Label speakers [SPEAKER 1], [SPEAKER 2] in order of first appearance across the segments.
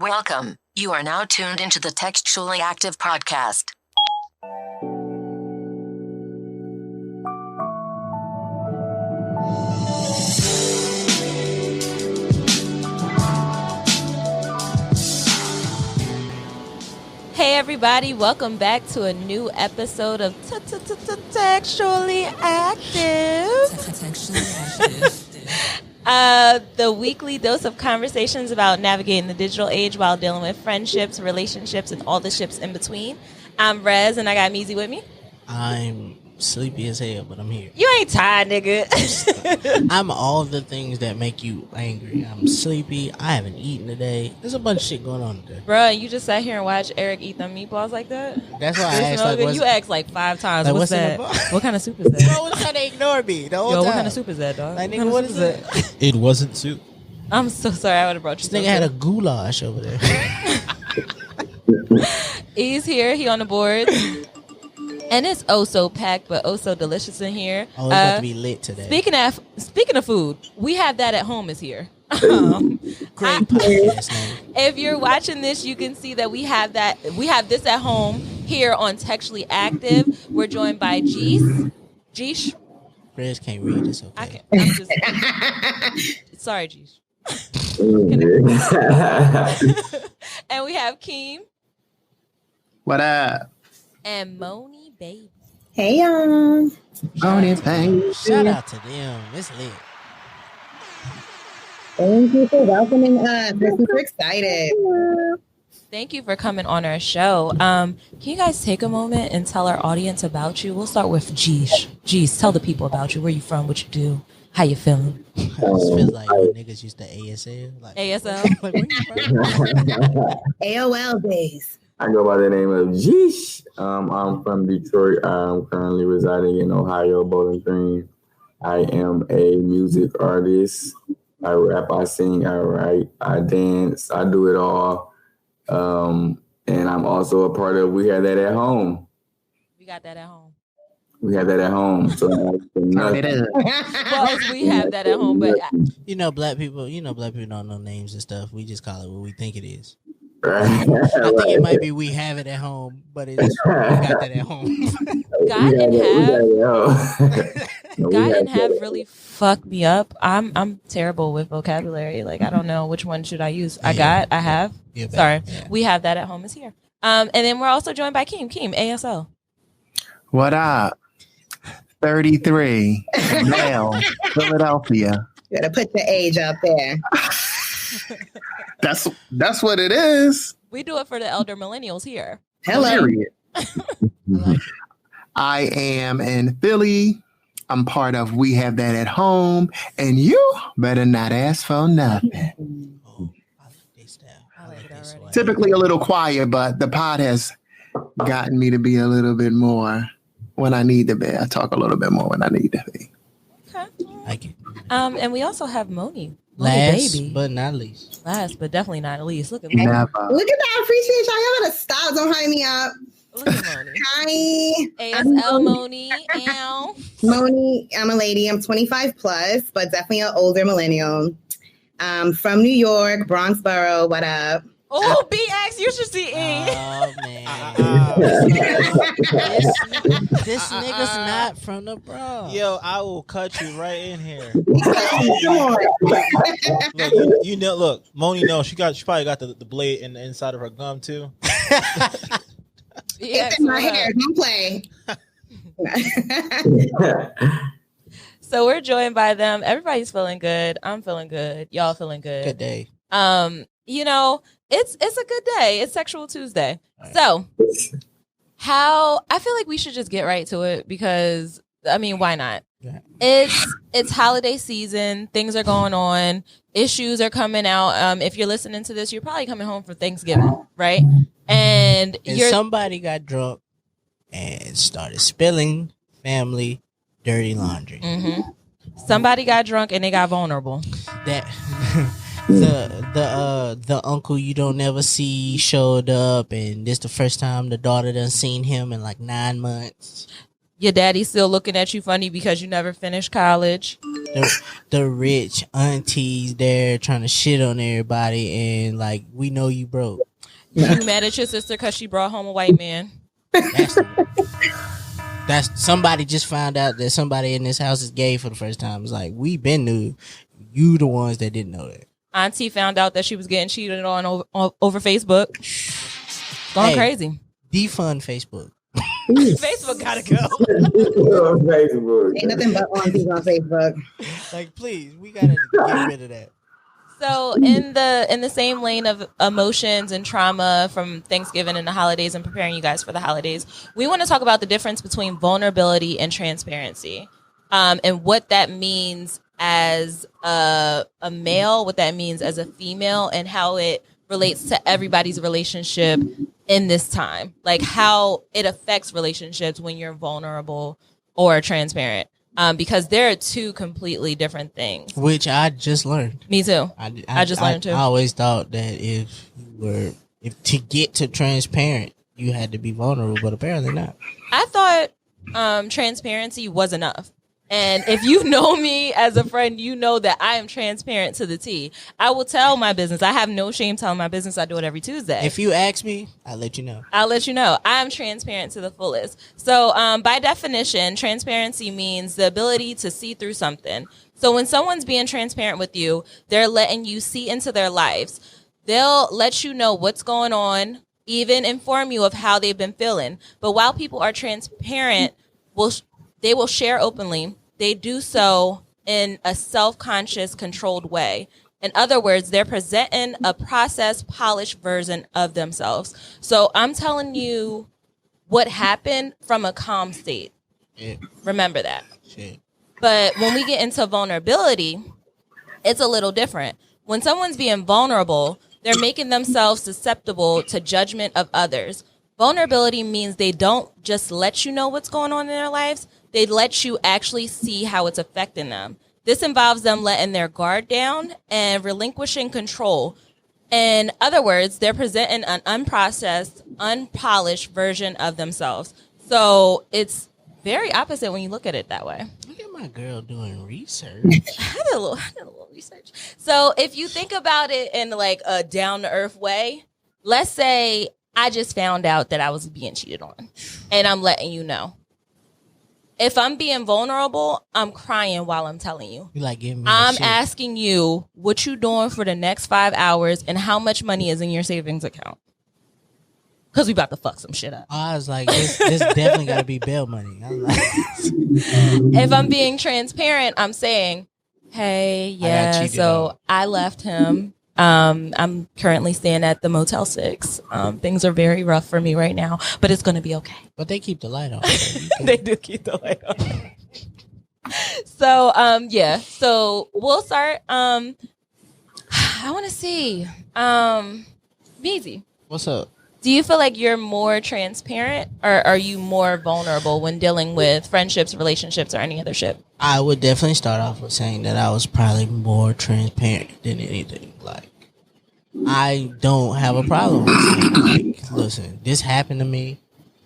[SPEAKER 1] Welcome. You are now tuned into the Textually Active podcast.
[SPEAKER 2] Hey everybody, welcome back to a new episode of Textually Active. The weekly dose of conversations about navigating the digital age while dealing with friendships, relationships, and all the ships in between. I'm Rez, and I got Meezy with me.
[SPEAKER 3] I'm sleepy as hell, but I'm here.
[SPEAKER 2] You ain't tired, nigga.
[SPEAKER 3] I'm all the things that make you angry. I'm sleepy. I haven't eaten today. There's a bunch of shit going on today.
[SPEAKER 2] Bruh, you just sat here and watched Eric eat them meatballs like that?
[SPEAKER 3] That's why I asked. Like,
[SPEAKER 2] you asked like 5 times.
[SPEAKER 3] Like,
[SPEAKER 2] what's that? What kind of soup is that?
[SPEAKER 3] Bro was trying to ignore me the whole time.
[SPEAKER 2] What kind of soup is that, dog?
[SPEAKER 3] Like, nigga, what is that?
[SPEAKER 4] It wasn't soup.
[SPEAKER 2] I'm so sorry. I would have brought you.
[SPEAKER 3] This nigga had a goulash over there.
[SPEAKER 2] He's here. He on the board. And it's oh so packed, but oh so delicious in here.
[SPEAKER 3] Oh, it's about to be lit today.
[SPEAKER 2] Speaking of food, we have that at home is here.
[SPEAKER 3] Great podcast name.
[SPEAKER 2] If you're watching this, you can see that we have that. We have this at home here on Textually Active. We're joined by Jeesh.
[SPEAKER 3] Chris can't read. It's okay.
[SPEAKER 2] Sorry, Jeesh. And we have Keem.
[SPEAKER 5] What up?
[SPEAKER 2] And Moni Baby.
[SPEAKER 6] Hey y'all.
[SPEAKER 5] Moni Baby.
[SPEAKER 3] Shout out to them. It's lit.
[SPEAKER 6] Thank you for welcoming us. We're super excited.
[SPEAKER 2] Thank you for coming on our show. Can you guys take a moment and tell our audience about you? We'll start with Jeesh. Jeesh, tell the people about you. Where you from? What you do? How you feeling?
[SPEAKER 3] It feels like when niggas used to ASL. Like,
[SPEAKER 2] ASL?
[SPEAKER 3] Like, where you from?
[SPEAKER 6] AOL days.
[SPEAKER 7] I go by the name of Jeesh. I'm from Detroit. I'm currently residing in Ohio, Bowling Green. I am a music artist. I rap, I sing, I write, I dance, I do it all. And I'm also a part of We Have That at Home.
[SPEAKER 2] We got that at home.
[SPEAKER 7] We have that at home. So
[SPEAKER 2] well, we have that at home, but
[SPEAKER 3] Black people don't know names and stuff. We just call it what we think it is.
[SPEAKER 7] Right.
[SPEAKER 3] I think it might be we have it at home, but it's we got that at home.
[SPEAKER 2] God and have really fucked me up. I'm terrible with vocabulary. Like I don't know which one should I use. I have. Sorry. Yeah. We have that at home is here. And then we're also joined by Keem. Keem, ASL.
[SPEAKER 5] What up? 33, male, Philadelphia.
[SPEAKER 6] You gotta put the age out there.
[SPEAKER 5] That's what it is.
[SPEAKER 2] We do it for the elder millennials here.
[SPEAKER 6] Hello.
[SPEAKER 5] I am in Philly. I'm part of We Have That at Home, and you better not ask for nothing. Typically a little quiet, but the pod has gotten me to be a little bit more when I need to be. I talk a little bit more when I need to be.
[SPEAKER 2] Okay.
[SPEAKER 3] Like it.
[SPEAKER 2] And we also have Moni.
[SPEAKER 3] Last
[SPEAKER 2] Baby.
[SPEAKER 3] but not least.
[SPEAKER 2] Last but definitely not least. Look at Moni.
[SPEAKER 6] Look at that. I appreciate y'all. Y'all gotta stop. Don't hype me up.
[SPEAKER 2] Look at Moni.
[SPEAKER 6] Hi.
[SPEAKER 2] ASL Moni. Ow.
[SPEAKER 6] Moni, I'm a lady. I'm 25 plus, but definitely an older millennial. From New York, Bronx Borough. What up?
[SPEAKER 2] Oh, BX, you should see E.
[SPEAKER 3] Oh, man. This nigga's not from the Bronx.
[SPEAKER 4] Yo, I will cut you right in here. Look, Moni knows she probably got the blade in the inside of her gum too.
[SPEAKER 6] It's in my hair. Don't play.
[SPEAKER 2] So we're joined by them. Everybody's feeling good. I'm feeling good. Y'all feeling good.
[SPEAKER 3] Good day.
[SPEAKER 2] It's a good day. It's Sexual Tuesday. Right. So I feel like we should just get right to it because why not? Yeah. It's holiday season. Things are going on. Issues are coming out. If you're listening to this, you're probably coming home for Thanksgiving, right? And
[SPEAKER 3] somebody got drunk and started spilling family dirty laundry.
[SPEAKER 2] Mm-hmm. Somebody got drunk and they got vulnerable.
[SPEAKER 3] That the uncle you don't never see showed up, and this the first time the daughter done seen him in like 9 months.
[SPEAKER 2] Your daddy's still looking at you funny because you never finished college.
[SPEAKER 3] the rich aunties there trying to shit on everybody, and like, we know you broke.
[SPEAKER 2] You mad at your sister because she brought home a white man?
[SPEAKER 3] That's somebody just found out that somebody in this house is gay for the first time. It's like, we been knew. You the ones that didn't know that.
[SPEAKER 2] Auntie found out that she was getting cheated on over Facebook. Going crazy.
[SPEAKER 3] Defund Facebook.
[SPEAKER 2] Facebook gotta go.
[SPEAKER 7] Facebook.
[SPEAKER 6] Ain't nothing but aunties on Facebook.
[SPEAKER 3] Like, please, we gotta get rid of that.
[SPEAKER 2] So in the same lane of emotions and trauma from Thanksgiving and the holidays and preparing you guys for the holidays, we want to talk about the difference between vulnerability and transparency, and what that means as a male, what that means as a female, and how it relates to everybody's relationship in this time, like how it affects relationships when you're vulnerable or transparent. Because there are two completely different things.
[SPEAKER 3] Which I just learned.
[SPEAKER 2] Me too. I just learned too.
[SPEAKER 3] I always thought that if to get to transparent, you had to be vulnerable, but apparently not.
[SPEAKER 2] I thought transparency was enough. And if you know me as a friend, you know that I am transparent to the T. I will tell my business. I have no shame telling my business. I do it every Tuesday.
[SPEAKER 3] If you ask me, I'll let you know.
[SPEAKER 2] I'll let you know. I am transparent to the fullest. So by definition, transparency means the ability to see through something. So when someone's being transparent with you, they're letting you see into their lives. They'll let you know what's going on, even inform you of how they've been feeling. But while people are transparent, they will share openly. They do so in a self-conscious, controlled way. In other words, they're presenting a processed, polished version of themselves. So I'm telling you what happened from a calm state.
[SPEAKER 3] Yeah.
[SPEAKER 2] Remember that.
[SPEAKER 3] Shit.
[SPEAKER 2] But when we get into vulnerability, it's a little different. When someone's being vulnerable, they're making themselves susceptible to judgment of others. Vulnerability means they don't just let you know what's going on in their lives. They let you actually see how it's affecting them. This involves them letting their guard down and relinquishing control. In other words, they're presenting an unprocessed, unpolished version of themselves. So it's very opposite when you look at it that way.
[SPEAKER 3] Look at my girl doing research.
[SPEAKER 2] I did a little research. So if you think about it in like a down-to-earth way, let's say I just found out that I was being cheated on, and I'm letting you know. If I'm being vulnerable, I'm crying while I'm telling you.
[SPEAKER 3] You like giving me
[SPEAKER 2] I'm
[SPEAKER 3] shit.
[SPEAKER 2] asking you what you doing for the next 5 hours and how much money is in your savings account. Because we about to fuck some shit up.
[SPEAKER 3] I was like, this definitely got to be bail money. I was like,
[SPEAKER 2] If I'm being transparent, I'm saying, hey, yeah, so I left him. I'm currently staying at the Motel 6. Things are very rough for me right now, but it's going to be okay.
[SPEAKER 3] but they keep the light on.
[SPEAKER 2] They do keep the light on. So, yeah. So we'll start. I want to see. Meezy,
[SPEAKER 3] What's up?
[SPEAKER 2] do you feel like you're more transparent, or are you more vulnerable when dealing with friendships, relationships, or any other shit?
[SPEAKER 3] I would definitely start off with saying that I was probably more transparent than anything. Like, I don't have a problem with saying, like, listen, this happened to me.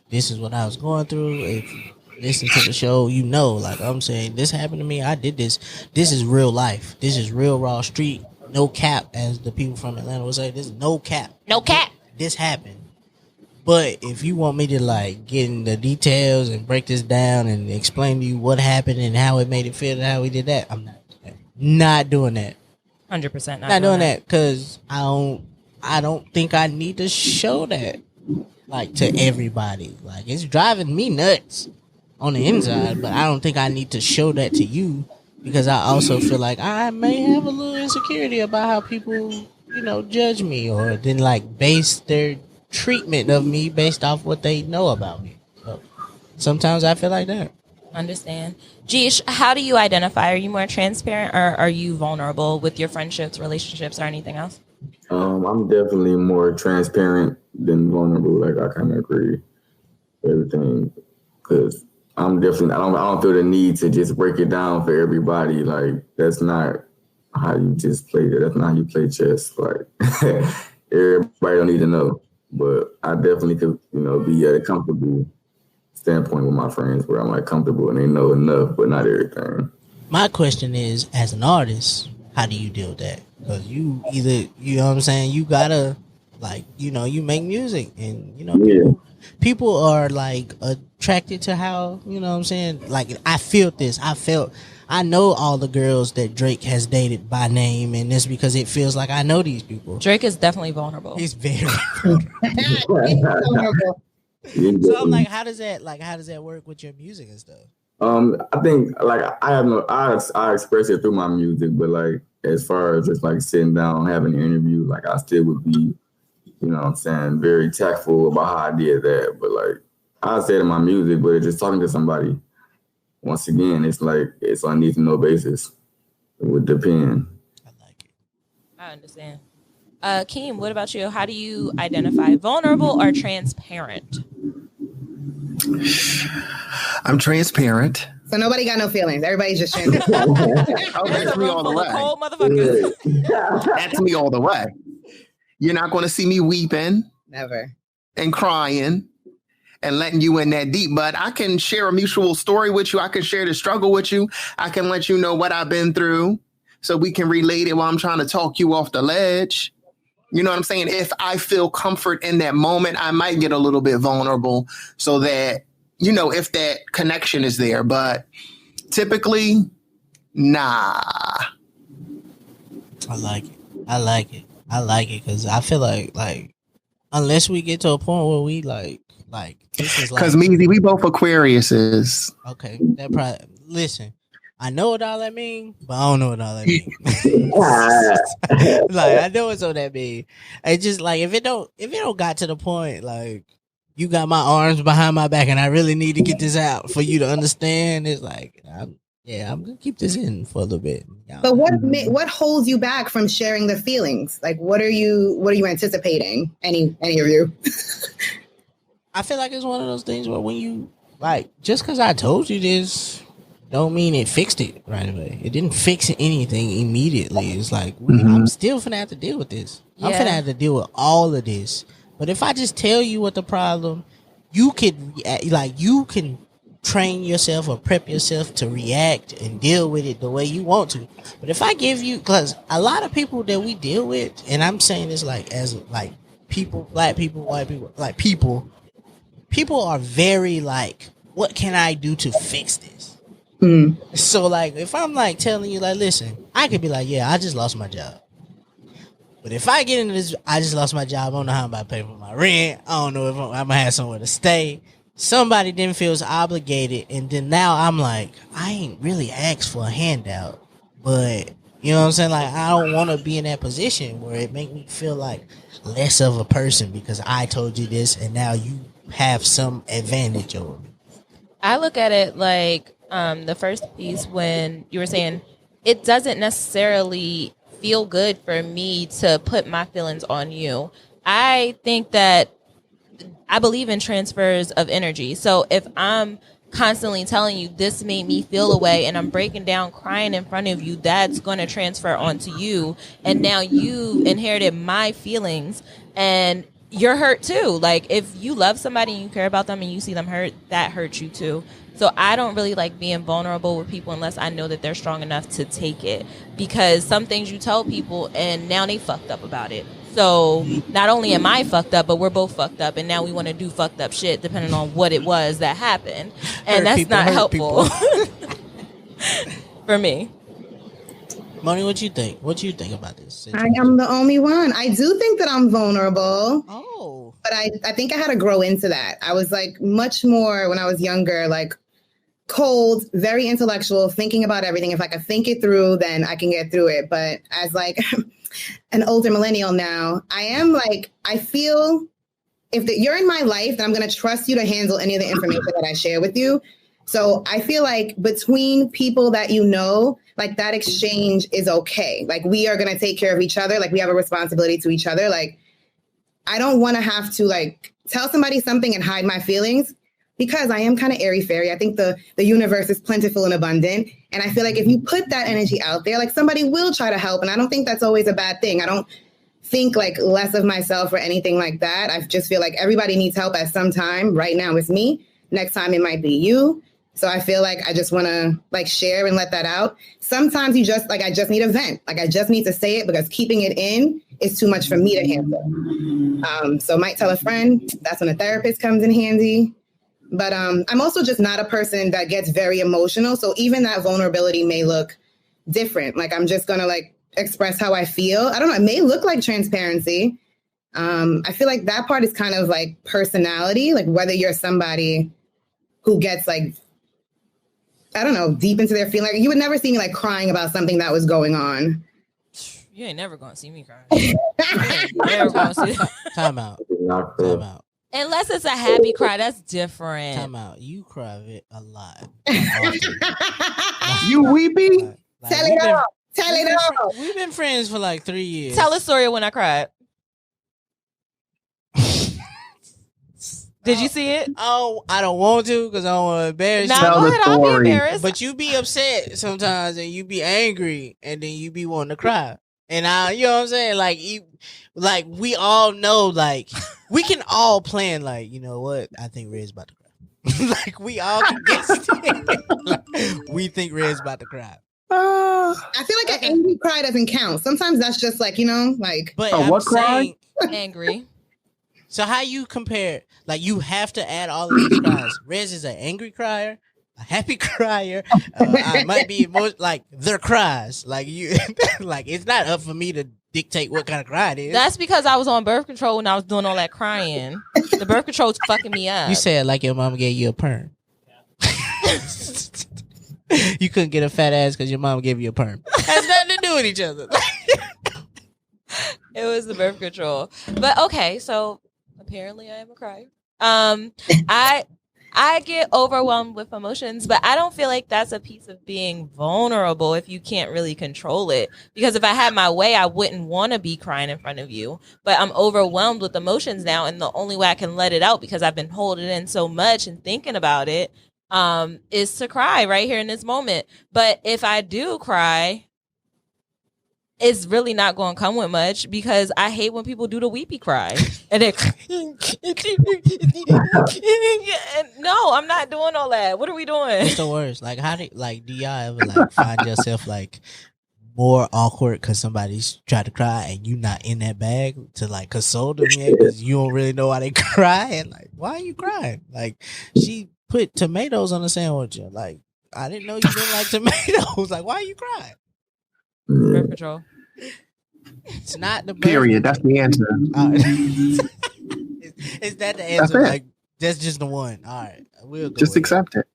[SPEAKER 3] This is what I was going through. If you listen to the show, you know, like I'm saying, this happened to me. I did this. This is real life. This is real raw street. No cap, as the people from Atlanta would say. This is no cap.
[SPEAKER 2] No cap.
[SPEAKER 3] This happened. But if you want me to like get in the details and break this down and explain to you what happened and how it made it feel and how we did that, I'm not doing that.
[SPEAKER 2] 100%
[SPEAKER 3] Not doing that because I don't think I need to show that like to everybody. Like, it's driving me nuts on the inside, but I don't think I need to show that to you because I also feel like I may have a little insecurity about how people, you know, judge me or then like base their treatment of me based off what they know about me. So sometimes I feel like that.
[SPEAKER 2] Understand. Jeesh, how do you identify? Are you more transparent or are you vulnerable with your friendships, relationships, or anything else?
[SPEAKER 7] I'm definitely more transparent than vulnerable. Like, I kind of agree with everything because I'm definitely I don't feel the need to just break it down for everybody. Like, that's not how you just play it. That's not how you play chess. Like, everybody don't need to know. But I definitely could, you know, be at a comfortable standpoint with my friends where I'm like comfortable and they know enough, but not everything.
[SPEAKER 3] My question is, as an artist, how do you deal with that? Because you either, you know what I'm saying, you gotta, like, you know, you make music, and, you know,
[SPEAKER 7] Yeah.
[SPEAKER 3] people are, like, attracted to how, you know what I'm saying, like, I know all the girls that Drake has dated by name, and it's because it feels like I know these people.
[SPEAKER 2] Drake is definitely vulnerable.
[SPEAKER 3] He's very
[SPEAKER 6] Vulnerable.
[SPEAKER 3] So I'm like, how does that work with your music and stuff?
[SPEAKER 7] I think like I express it through my music, but like as far as just like sitting down having an interview, like I still would be, you know what I'm saying, very tactful about how I did that. But like I say it in my music, but just talking to somebody, once again, it's like it's on need to know basis. It would depend.
[SPEAKER 3] I like it.
[SPEAKER 2] I understand. Keem, what about you? How do you identify vulnerable or transparent?
[SPEAKER 5] I'm transparent.
[SPEAKER 6] So nobody got no feelings. Everybody's just transparent.
[SPEAKER 5] Oh, that's me all the way.
[SPEAKER 2] Cold motherfuckers.
[SPEAKER 5] That's me all the way. You're not going to see me weeping
[SPEAKER 6] Never.
[SPEAKER 5] and crying and letting you in that deep, but I can share a mutual story with you. I can share the struggle with you. I can let you know what I've been through so we can relate it while I'm trying to talk you off the ledge. You know what I'm saying? If I feel comfort in that moment, I might get a little bit vulnerable so that, you know, if that connection is there, but typically, nah.
[SPEAKER 3] I like it because I feel like unless we get to a point where we like this is like,
[SPEAKER 5] Because Meezy, we both Aquariuses.
[SPEAKER 3] okay, that probably, listen, I know what all that mean, but I don't know what all that mean. Like, I know what's all that mean. It's just like if it don't got to the point like you got my arms behind my back and I really need to get this out for you to understand, it's like I'm gonna keep this in for a little bit.
[SPEAKER 6] But what holds you back from sharing the feelings? Like, what are you anticipating? Any of you?
[SPEAKER 3] I feel like it's one of those things where when you like, just because I told you this don't mean it fixed it right away. It didn't fix anything immediately. It's like I'm still finna have to deal with this. I'm finna have to deal with all of this. But if I just tell you what the problem, you can train yourself or prep yourself to react and deal with it the way you want to. But if I give you, because a lot of people that we deal with, and I'm saying this like as like people, black people, white people, like people are very like, what can I do to fix this? So like if I'm like telling you like, listen, I could be like, yeah, I just lost my job. But if I get into this, I just lost my job. I don't know how I'm about to pay for my rent. I don't know if I'm gonna have somewhere to stay. Somebody then feels obligated, and then now I'm like, I ain't really asked for a handout, but you know what I'm saying? Like, I don't want to be in that position where it make me feel like less of a person because I told you this, and now you have some advantage over me.
[SPEAKER 2] I look at it like the first piece when you were saying it doesn't necessarily feel good for me to put my feelings on you. I think that I believe in transfers of energy. So if I'm constantly telling you this made me feel a way and I'm breaking down crying in front of you, that's going to transfer onto you. And now you inherited my feelings and you're hurt too. Like if you love somebody and you care about them and you see them hurt, that hurts you too. So I don't really like being vulnerable with people unless I know that they're strong enough to take it, because some things you tell people and now they fucked up about it. So not only am I fucked up, but we're both fucked up, and now we want to do fucked up shit depending on what it was that happened, and that's not helpful for me.
[SPEAKER 3] Moni, what you think? What you think about this
[SPEAKER 6] I am the only one. I do think that I'm vulnerable.
[SPEAKER 3] Oh,
[SPEAKER 6] but I think I had to grow into that. I was like much more when I was younger, like cold, very intellectual, thinking about everything. If I could think it through, then I can get through it. But as like an older millennial now, I am like, I feel if you're in my life, then I'm going to trust you to handle any of the information that I share with you. So I feel like between people that you know, like that exchange is okay. Like we are going to take care of each other. Like we have a responsibility to each other. Like I don't want to have to like tell somebody something and hide my feelings, because I am kind of airy-fairy. I think the universe is plentiful and abundant. And I feel like if you put that energy out there, like somebody will try to help. And I don't think that's always a bad thing. I don't think like less of myself or anything like that. I just feel like everybody needs help at some time. Right now it's me. Next time it might be you. So I feel like I just want to like share and let that out. Sometimes you just like, I just need a vent. Like I just need to say it because keeping it in is too much for me to handle. So might tell a friend. That's when a therapist comes in handy. But I'm also just not a person that gets very emotional. So even that vulnerability may look different. Like I'm just going to like express how I feel. I don't know. It may look like transparency. I feel like that part is kind of like personality, like whether you're somebody who gets like, I don't know, deep into their feeling. Like you would never see me like crying about something that was going on.
[SPEAKER 2] You ain't never gonna see me crying. Never gonna see.
[SPEAKER 3] Time out.
[SPEAKER 2] Unless it's a happy cry, that's different.
[SPEAKER 3] Time out. You cry a lot.
[SPEAKER 5] You weepy?
[SPEAKER 6] Tell it all. Tell it all.
[SPEAKER 3] We've been friends for like 3 years.
[SPEAKER 2] Tell a story of when I cried. Did you see it?
[SPEAKER 3] Oh, I don't want to because I don't want to embarrass you.
[SPEAKER 2] No, go ahead. I'll be embarrassed.
[SPEAKER 3] But you be upset sometimes and you be angry and then you be wanting to cry. And you know what I'm saying? Like we all know, like we can all plan. Like you know what? I think Red's about to cry. Like we all can guess it. We think Red's about to cry.
[SPEAKER 6] I feel like an angry cry doesn't count. Sometimes that's just like, you know, like.
[SPEAKER 3] But
[SPEAKER 5] what cry?
[SPEAKER 2] Angry.
[SPEAKER 3] So how you compare? Like you have to add all of these cries. Rez is an angry crier, a happy crier. I might be like their cries. Like you, like it's not up for me to dictate what kind of cry it is.
[SPEAKER 2] That's because I was on birth control when I was doing all that crying. The birth control's fucking me up.
[SPEAKER 3] You said like your mama gave you a perm. You couldn't get a fat ass because your mom gave you a perm. Has nothing to do with each other.
[SPEAKER 2] It was the birth control. But okay, so apparently I am a crier. I get overwhelmed with emotions, but I don't feel like that's a piece of being vulnerable if you can't really control it. Because if I had my way, I wouldn't want to be crying in front of you. But I'm overwhelmed with emotions now, and the only way I can let it out, because I've been holding in so much and thinking about it, is to cry right here in this moment. But if I do cry, it's really not going to come with much, because I hate when people do the weepy cry. And no, I'm not doing all that. What are we doing?
[SPEAKER 3] It's the worst. Like, do y'all ever like find yourself like more awkward because somebody's tried to cry and you not in that bag to like console them yet because you don't really know why they cry, and like, why are you crying? Like, she put tomatoes on the sandwich. Like, I didn't know you didn't like tomatoes. Like, why are you crying?
[SPEAKER 2] Birth control.
[SPEAKER 3] It's not the birth.
[SPEAKER 5] Period. That's the answer.
[SPEAKER 3] Is that the answer? Like, that's just the one. All right, we'll go
[SPEAKER 5] just accept it.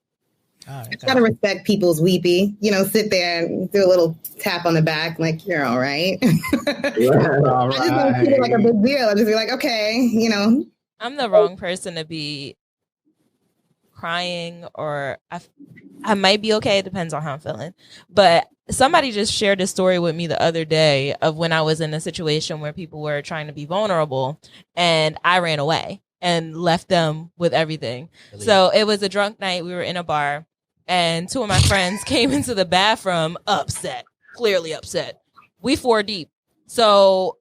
[SPEAKER 3] All right,
[SPEAKER 6] I gotta respect people's weepy. You know, sit there and do a little tap on the back, like you're all right.
[SPEAKER 5] Yeah, all right.
[SPEAKER 6] I just don't feel it like a big deal. I just be like, okay, you know.
[SPEAKER 2] I'm the wrong person to be crying, or I might be okay. It depends on how I'm feeling. But somebody just shared a story with me the other day of when I was in a situation where people were trying to be vulnerable and I ran away and left them with everything. Really? So it was a drunk night. We were in a bar and two of my friends came into the bathroom upset, clearly upset. We 4 deep. So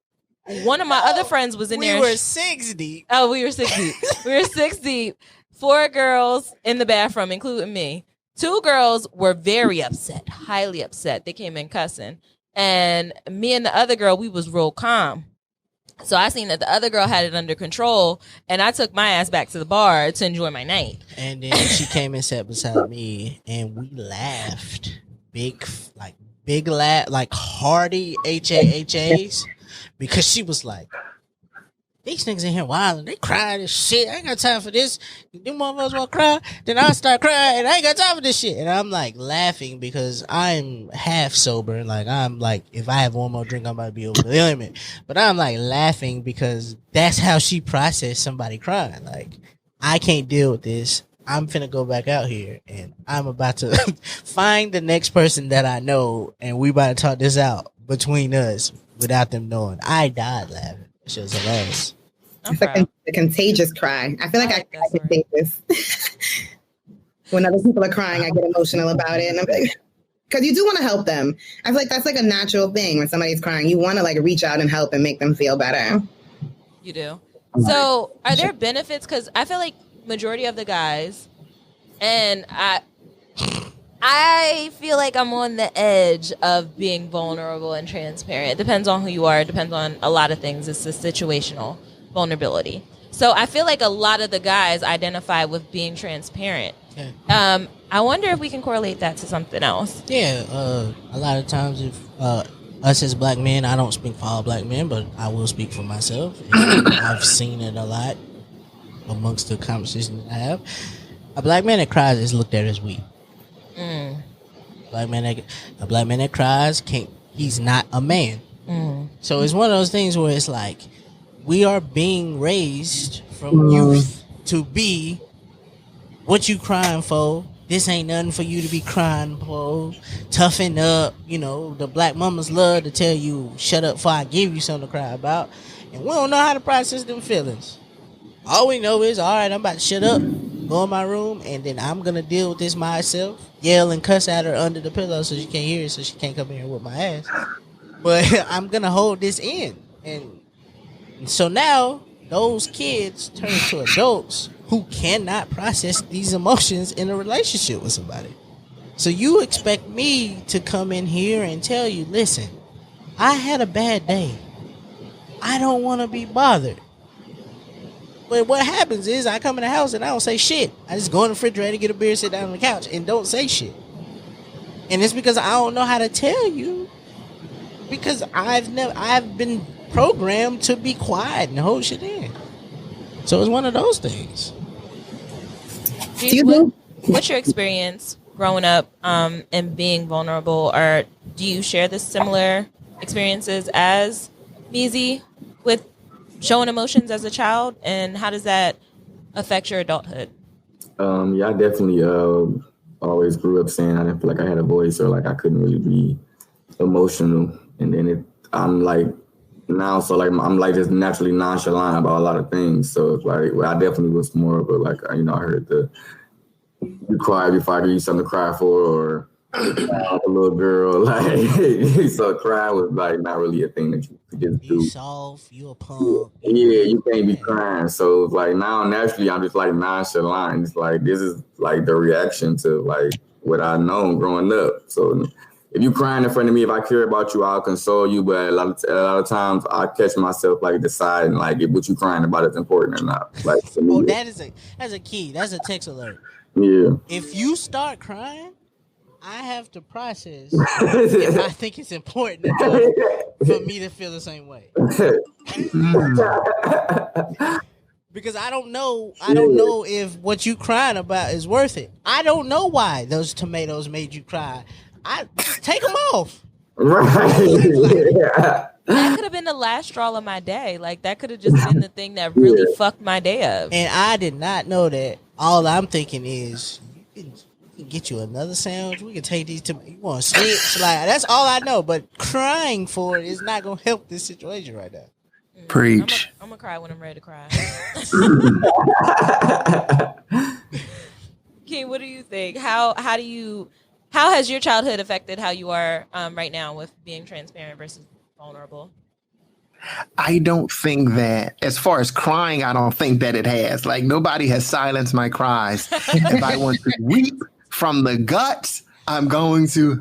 [SPEAKER 2] one of my other friends was in there.
[SPEAKER 3] We were 6 deep.
[SPEAKER 2] Oh, we were 6 deep. We were 6 deep. 4 girls in the bathroom, including me. 2 girls were very upset, highly upset. They came in cussing. And me and the other girl, we was real calm. So I seen that the other girl had it under control, and I took my ass back to the bar to enjoy my night.
[SPEAKER 3] And then she came and sat beside me, and we laughed. Big laugh, like hearty HAHAs, because she was like, these niggas in here wilding. They crying and shit. I ain't got time for this. Them motherfuckers want to cry. Then I start crying and I ain't got time for this shit. And I'm like laughing because I'm half sober. Like, I'm like, if I have one more drink, I'm about to be over the limit. But I'm like laughing because that's how she processed somebody crying. Like, I can't deal with this. I'm finna go back out here and I'm about to find the next person that I know, and we about to talk this out between us without them knowing. I died laughing. Shit was hilarious.
[SPEAKER 6] It's like a contagious cry. I feel like I can take this. When other people are crying, I get emotional about it, and I'm like, because you do want to help them. I feel like that's like a natural thing. When somebody's crying, you want to like reach out and help and make them feel better.
[SPEAKER 2] You do. So, are there benefits? Because I feel like majority of the guys, and I feel like I'm on the edge of being vulnerable and transparent. It depends on who you are. It depends on a lot of things. It's a situational vulnerability. So I feel like a lot of the guys identify with being transparent.
[SPEAKER 3] Okay.
[SPEAKER 2] I wonder if we can correlate that to something else.
[SPEAKER 3] Yeah, a lot of times if us as black men, I don't speak for all black men, but I will speak for myself. And I've seen it a lot amongst the conversations I have. A black man that cries is looked at as weak. A black man that cries he's not a man. So it's one of those things where it's like we are being raised from youth to be what you crying for. This ain't nothing for you to be crying for. Toughen up. You know, the black mamas love to tell you, shut up before I give you something to cry about. And we don't know how to process them feelings. All we know is, all right, I'm about to shut up, go in my room, and then I'm going to deal with this myself. Yell and cuss at her under the pillow so she can't hear it, so she can't come in here with my ass. But I'm going to hold this in. And so now those kids turn into adults who cannot process these emotions in a relationship with somebody. So you expect me to come in here and tell you, listen, I had a bad day. I don't want to be bothered. But what happens is I come in the house and I don't say shit. I just go in the refrigerator, get a beer, sit down on the couch, and don't say shit. And it's because I don't know how to tell you. Because I've been programmed to be quiet and hold shit in. So it's one of those things.
[SPEAKER 2] What's your experience growing up and being vulnerable? Or do you share the similar experiences as Meezy with showing emotions as a child? And how does that affect your adulthood?
[SPEAKER 7] Yeah, I definitely always grew up saying I didn't feel like I had a voice or like I couldn't really be emotional. And then I'm like now, so like I'm like just naturally nonchalant about a lot of things. So it's like I definitely was more of a like I heard you cry before I give you something to cry for, or a little girl like so crying was like not really a thing that you could just do.
[SPEAKER 3] You soft, you a punk.
[SPEAKER 7] Yeah, you can't be crying. So it's like now naturally I'm just like nonchalant. It's like this is like the reaction to like what I known growing up. So if you crying in front of me, if I care about you, I'll console you. But a lot of times I catch myself like deciding like if what you crying about is important or not. Like
[SPEAKER 3] that's a key. That's a text alert.
[SPEAKER 7] Yeah.
[SPEAKER 3] If you start crying, I have to process if I think it's important enough for me to feel the same way. Because I don't know if what you crying about is worth it. I don't know why those tomatoes made you cry. I take them off.
[SPEAKER 7] Right.
[SPEAKER 2] That could have been the last straw of my day. Like that could have just been the thing that really fucked my day up.
[SPEAKER 3] And I did not know that. All I'm thinking is you can get you another sandwich. We can take these tomatoes. You want to switch? Like that's all I know. But crying for it is not gonna help this situation right now.
[SPEAKER 5] Preach.
[SPEAKER 2] I'm gonna cry when I'm ready to cry. King, what do you think? How has your childhood affected how you are right now with being transparent versus vulnerable?
[SPEAKER 5] I don't think that, as far as crying, I don't think that it has. Like, nobody has silenced my cries. If I want to weep from the guts, I'm going to,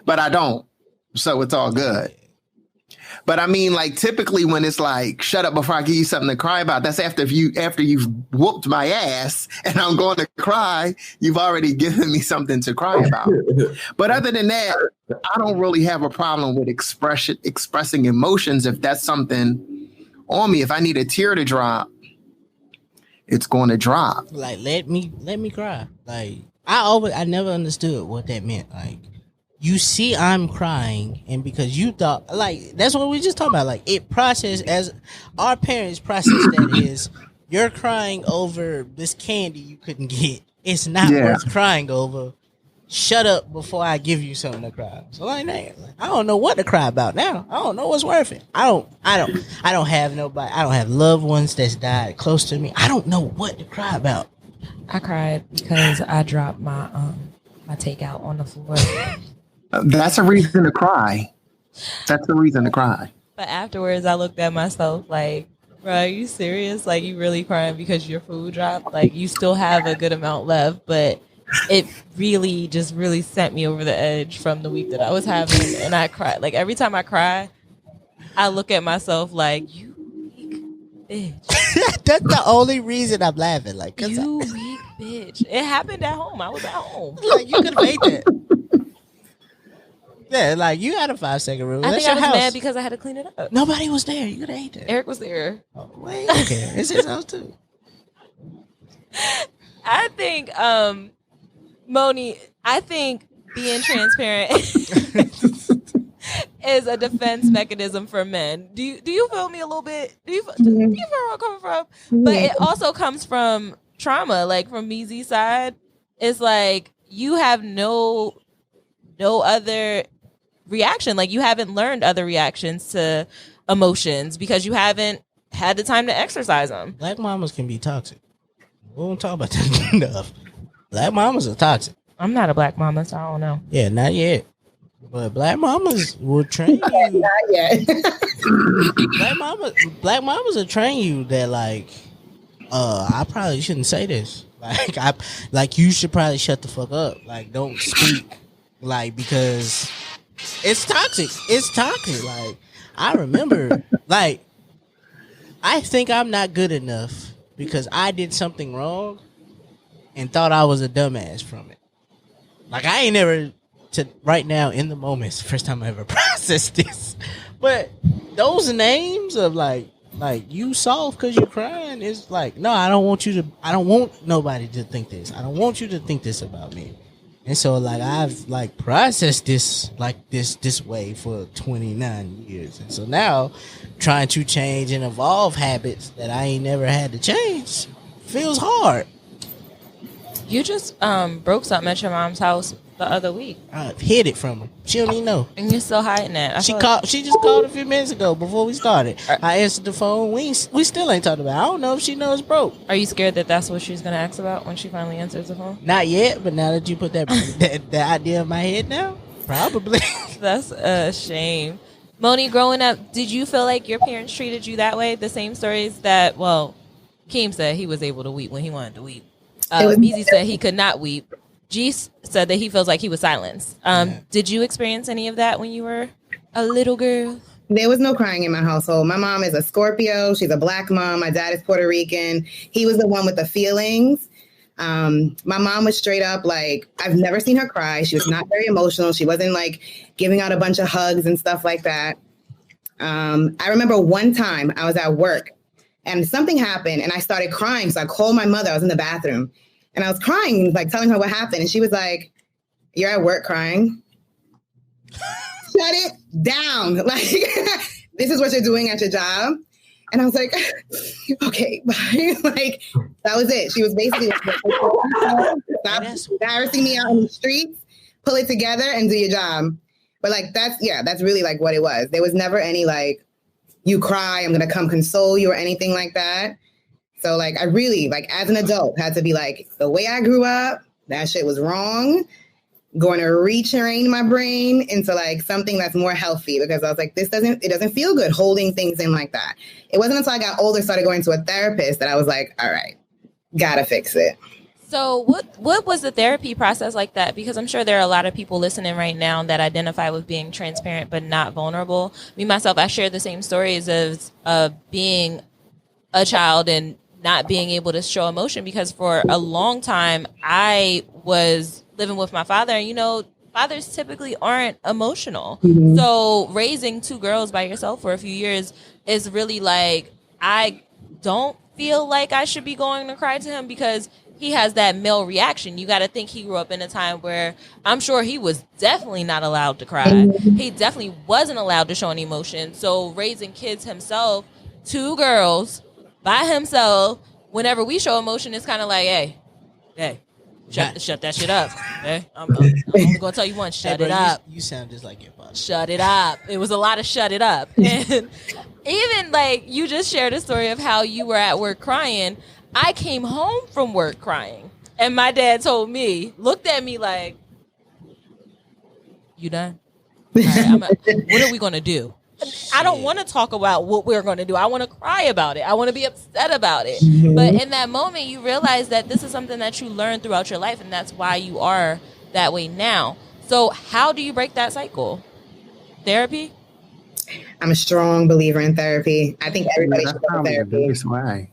[SPEAKER 5] but I don't. So it's all good. But I mean, like, typically when it's like, shut up before I give you something to cry about, that's after you've whooped my ass and I'm going to cry, you've already given me something to cry about. But other than that, I don't really have a problem with expressing emotions. If that's something on me, if I need a tear to drop, it's going to drop.
[SPEAKER 3] Like, let me cry. Like, I never understood what that meant. Like, you see I'm crying, and because you thought, like, that's what we just talked about. Like, it processed as our parents process that is, you're crying over this candy you couldn't get. It's not worth crying over. Shut up before I give you something to cry. So like, I don't know what to cry about now. I don't know what's worth it. I don't have nobody. I don't have loved ones that's died close to me. I don't know what to cry about.
[SPEAKER 2] I cried because I dropped my takeout on the floor.
[SPEAKER 5] That's a reason to cry. That's the reason to cry.
[SPEAKER 2] But afterwards, I looked at myself like, bro, are you serious? Like, you really crying because your food dropped? Like, you still have a good amount left, but it really sent me over the edge from the week that I was having, and I cried. Like every time I cry, I look at myself like, you weak bitch.
[SPEAKER 3] That's the only reason I'm laughing. Like, 'cause
[SPEAKER 2] You weak bitch. It happened at home. I was at home.
[SPEAKER 3] like you could have made that. Yeah, like you had a 5-second rule.
[SPEAKER 2] I
[SPEAKER 3] That's
[SPEAKER 2] think I
[SPEAKER 3] your
[SPEAKER 2] was
[SPEAKER 3] house.
[SPEAKER 2] mad because I had to clean it up.
[SPEAKER 3] Nobody was there. You could have ate that.
[SPEAKER 2] Eric was there.
[SPEAKER 3] Oh, wait, okay. It's his house too.
[SPEAKER 2] I think, Moni, I think being transparent is a defense mechanism for men. Do you feel me a little bit? Do you feel where I'm coming from? But it also comes from trauma, like from Meezy's side. It's like you have no other reaction. Like you haven't learned other reactions to emotions because you haven't had the time to exercise them.
[SPEAKER 3] Black mamas can be toxic. We don't talk about that enough. Black mamas are toxic.
[SPEAKER 2] I'm not a black mama, so I don't know.
[SPEAKER 3] Yeah, not yet. But black mamas will train you.
[SPEAKER 6] Not yet.
[SPEAKER 3] Black mamas will train you that like, I probably shouldn't say this. Like you should probably shut the fuck up. Like don't speak. Like because it's toxic. It's toxic. Like I remember, like I think I'm not good enough because I did something wrong and thought I was a dumbass from it. Like I ain't never to right now in the moment. It's the first time I ever processed this. But those names of like you soft because you're crying is like no. I don't want nobody to think this. I don't want you to think this about me. And so like I've like processed this like this way for 29 years. And so now trying to change and evolve habits that I ain't never had to change feels hard.
[SPEAKER 2] You just broke something at your mom's house the other week.
[SPEAKER 3] I hid it from her. She don't even know.
[SPEAKER 2] And you're still hiding that.
[SPEAKER 3] She just called a few minutes ago before we started. I answered the phone. We still ain't talked about it. I don't know if she knows broke.
[SPEAKER 2] Are you scared that that's what she's going to ask about when she finally answers the phone?
[SPEAKER 3] Not yet, but now that you put that idea in my head now, probably.
[SPEAKER 2] That's a shame. Moni, growing up, did you feel like your parents treated you that way? The same stories that, well, Keem said he was able to weep when he wanted to weep. Meezy said he could not weep. G said that he feels like he was silenced. Did you experience any of that when you were a little girl?
[SPEAKER 6] There was no crying in my household. My mom is a Scorpio. She's a black mom. My dad is Puerto Rican. He was the one with the feelings. My mom was straight up like, I've never seen her cry. She was not very emotional. She wasn't like giving out a bunch of hugs and stuff like that. I remember one time I was at work and something happened and I started crying. So I called my mother. I was in the bathroom and I was crying, like telling her what happened. And she was like, "You're at work crying? Shut it down. Like, this is what you're doing at your job." And I was like, "Okay, bye." Like, that was it. She was basically like, "Stop embarrassing me out on the streets, pull it together and do your job." But like, that's really like what it was. There was never any like, "You cry, I'm going to come console you," or anything like that. So like, I really, like as an adult, had to be like, the way I grew up, that shit was wrong. Going to retrain my brain into like something that's more healthy, because I was like, it doesn't feel good holding things in like that. It wasn't until I got older, started going to a therapist, that I was like, all right, gotta fix it.
[SPEAKER 2] So what was the therapy process like that? Because I'm sure there are a lot of people listening right now that identify with being transparent but not vulnerable. Me, myself, I share the same stories of being a child and not being able to show emotion, because for a long time I was living with my father, and you know, fathers typically aren't emotional. Mm-hmm. So raising two girls by yourself for a few years is really like, I don't feel like I should be going to cry to him because he has that male reaction. You got to think he grew up in a time where I'm sure he was definitely not allowed to cry. Mm-hmm. He definitely wasn't allowed to show any emotion. So raising kids himself, two girls by himself, whenever we show emotion, it's kind of like, hey, shut that shit up. Okay? I'm only going to tell you once, shut it up.
[SPEAKER 3] You sound just like your father.
[SPEAKER 2] Shut it up. It was a lot of shut it up. And even like you just shared a story of how you were at work crying. I came home from work crying. And my dad looked at me like, "You done? All right, what are we going to do?" I don't want to talk about what we're going to do. I want to cry about it. I want to be upset about it. But in that moment, you realize that this is something that you learn throughout your life, and that's why you are that way now. So how do you break that cycle? Therapy?
[SPEAKER 6] I'm a strong believer in therapy. I think everybody should go to therapy.
[SPEAKER 5] That's why.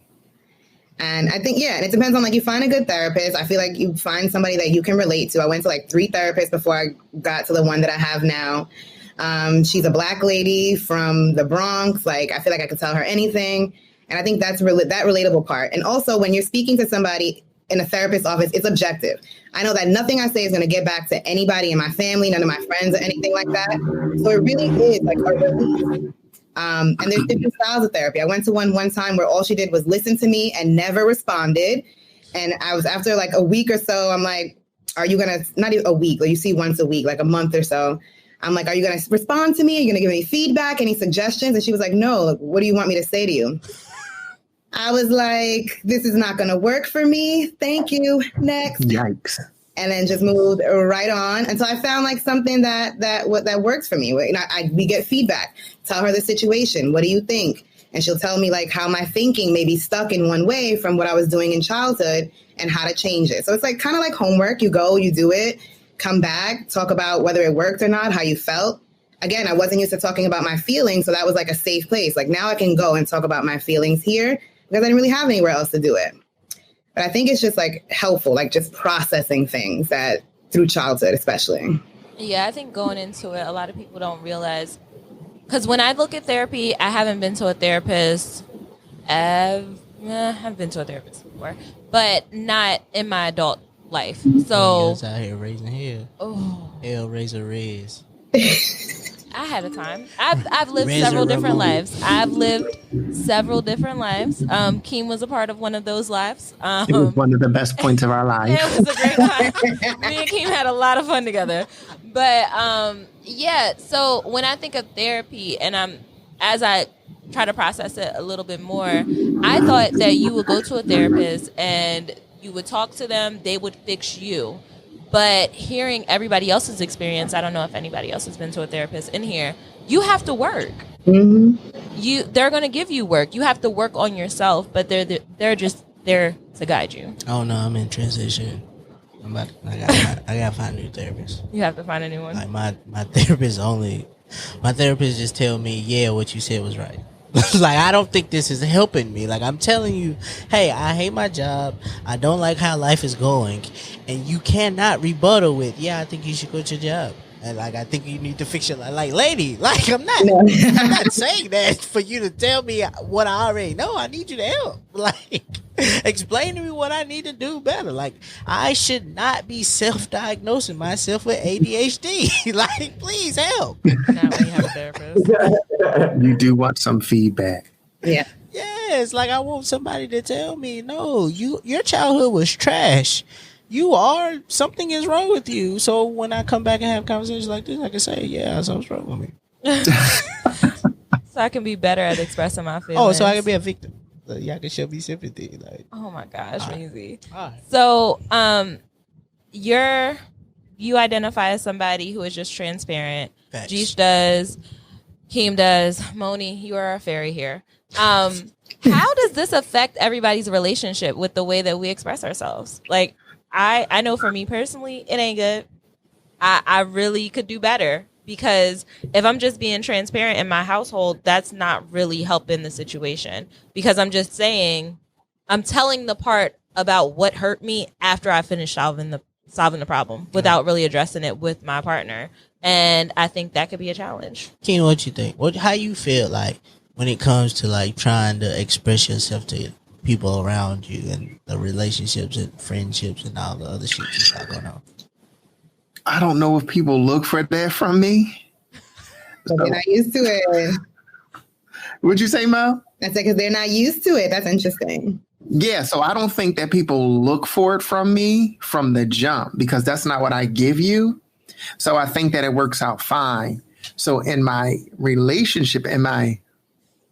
[SPEAKER 6] And I think, and it depends on, like, you find a good therapist. I feel like you find somebody that you can relate to. I went to like 3 therapists before I got to the one that I have now. She's a Black lady from the Bronx. Like, I feel like I could tell her anything. And I think that's that relatable part. And also, when you're speaking to somebody in a therapist's office, it's objective. I know that nothing I say is going to get back to anybody in my family, none of my friends or anything like that. So it really is like a relief. And there's different styles of therapy. I went to one time where all she did was listen to me and never responded. And I was, after like a week or so, I'm like, are you going to, not even a week, like you see once a week, like a month or so. I'm like, are you going to respond to me? Are you going to give me feedback, any suggestions? And she was like, no, like, what do you want me to say to you? I was like, this is not going to work for me. Thank you. Next.
[SPEAKER 5] Yikes.
[SPEAKER 6] And then just moved right on until I found like something that works for me. We get feedback. Tell her the situation. What do you think? And she'll tell me like how my thinking may be stuck in one way from what I was doing in childhood and how to change it. So it's like kind of like homework. You go, you do it, come back, talk about whether it worked or not, how you felt. Again, I wasn't used to talking about my feelings, so that was like a safe place. Like now I can go and talk about my feelings here because I didn't really have anywhere else to do it. But I think it's just like helpful, like just processing things that through childhood, especially.
[SPEAKER 2] Yeah, I think going into it, a lot of people don't realize, because when I look at therapy, I haven't been to a therapist. I've been to a therapist before, but not in my adult life. So
[SPEAKER 3] out here raising hell.
[SPEAKER 2] Oh,
[SPEAKER 3] Hell raiser raise.
[SPEAKER 2] I had a time. I've lived several different lives. I've lived several different lives. Keem was a part of one of those lives.
[SPEAKER 5] It was one of the best points of our life.
[SPEAKER 2] It was a great time. Me and Keem had a lot of fun together. But yeah, so when I think of therapy, and as I try to process it a little bit more, I thought that you would go to a therapist and you would talk to them, they would fix you. But hearing everybody else's experience, I don't know if anybody else has been to a therapist in here, you have to work.
[SPEAKER 6] Mm-hmm.
[SPEAKER 2] They're going to give you work. You have to work on yourself, but they're just there to guide you.
[SPEAKER 3] Oh no, I'm in transition. I gotta find a new therapist.
[SPEAKER 2] You have to find a new one.
[SPEAKER 3] Like my therapist just tell me, yeah, what you said was right. Like, I don't think this is helping me. Like, I'm telling you, hey, I hate my job. I don't like how life is going. And you cannot rebuttal with, yeah, I think you should quit your job. And, like, I think you need to fix your life. Like, lady, like, I'm not saying that for you to tell me what I already know. I need you to help. Like, explain to me what I need to do better. Like, I should not be self-diagnosing myself with ADHD. Like, please help.
[SPEAKER 2] Now we have a therapist.
[SPEAKER 5] You do want some feedback.
[SPEAKER 6] Yeah.
[SPEAKER 3] Yes, like I want somebody to tell me, no, your childhood was trash. Something is wrong with you. So when I come back and have conversations like this, I can say, yeah, something's wrong with me.
[SPEAKER 2] So I can be better at expressing my feelings.
[SPEAKER 3] Oh, so I can be a victim. So y'all can show me sympathy. Like,
[SPEAKER 2] oh my gosh, easy.
[SPEAKER 3] all right.
[SPEAKER 2] So, you identify as somebody who is just transparent.
[SPEAKER 3] Facts.
[SPEAKER 2] Jeesh does, Keem does, Moni, you are a fairy here. How does this affect everybody's relationship with the way that we express ourselves? Like, I know for me personally, it ain't good. I really could do better, because if I'm just being transparent in my household, that's not really helping the situation, because I'm just saying, I'm telling the part about what hurt me after I finish solving the problem without really addressing it with my partner. And I think that could be a challenge.
[SPEAKER 3] Keem, what you think? How you feel like when it comes to like trying to express yourself to people around you and the relationships and friendships and all the other shit you got going on?
[SPEAKER 5] I don't know if people look for that from me.
[SPEAKER 6] But they're not used to it.
[SPEAKER 5] What'd you say, Mo?
[SPEAKER 6] That's because they're not used to it. That's interesting.
[SPEAKER 5] Yeah, so I don't think that people look for it from me from the jump, because that's not what I give you. So I think that it works out fine. So in my relationship, in my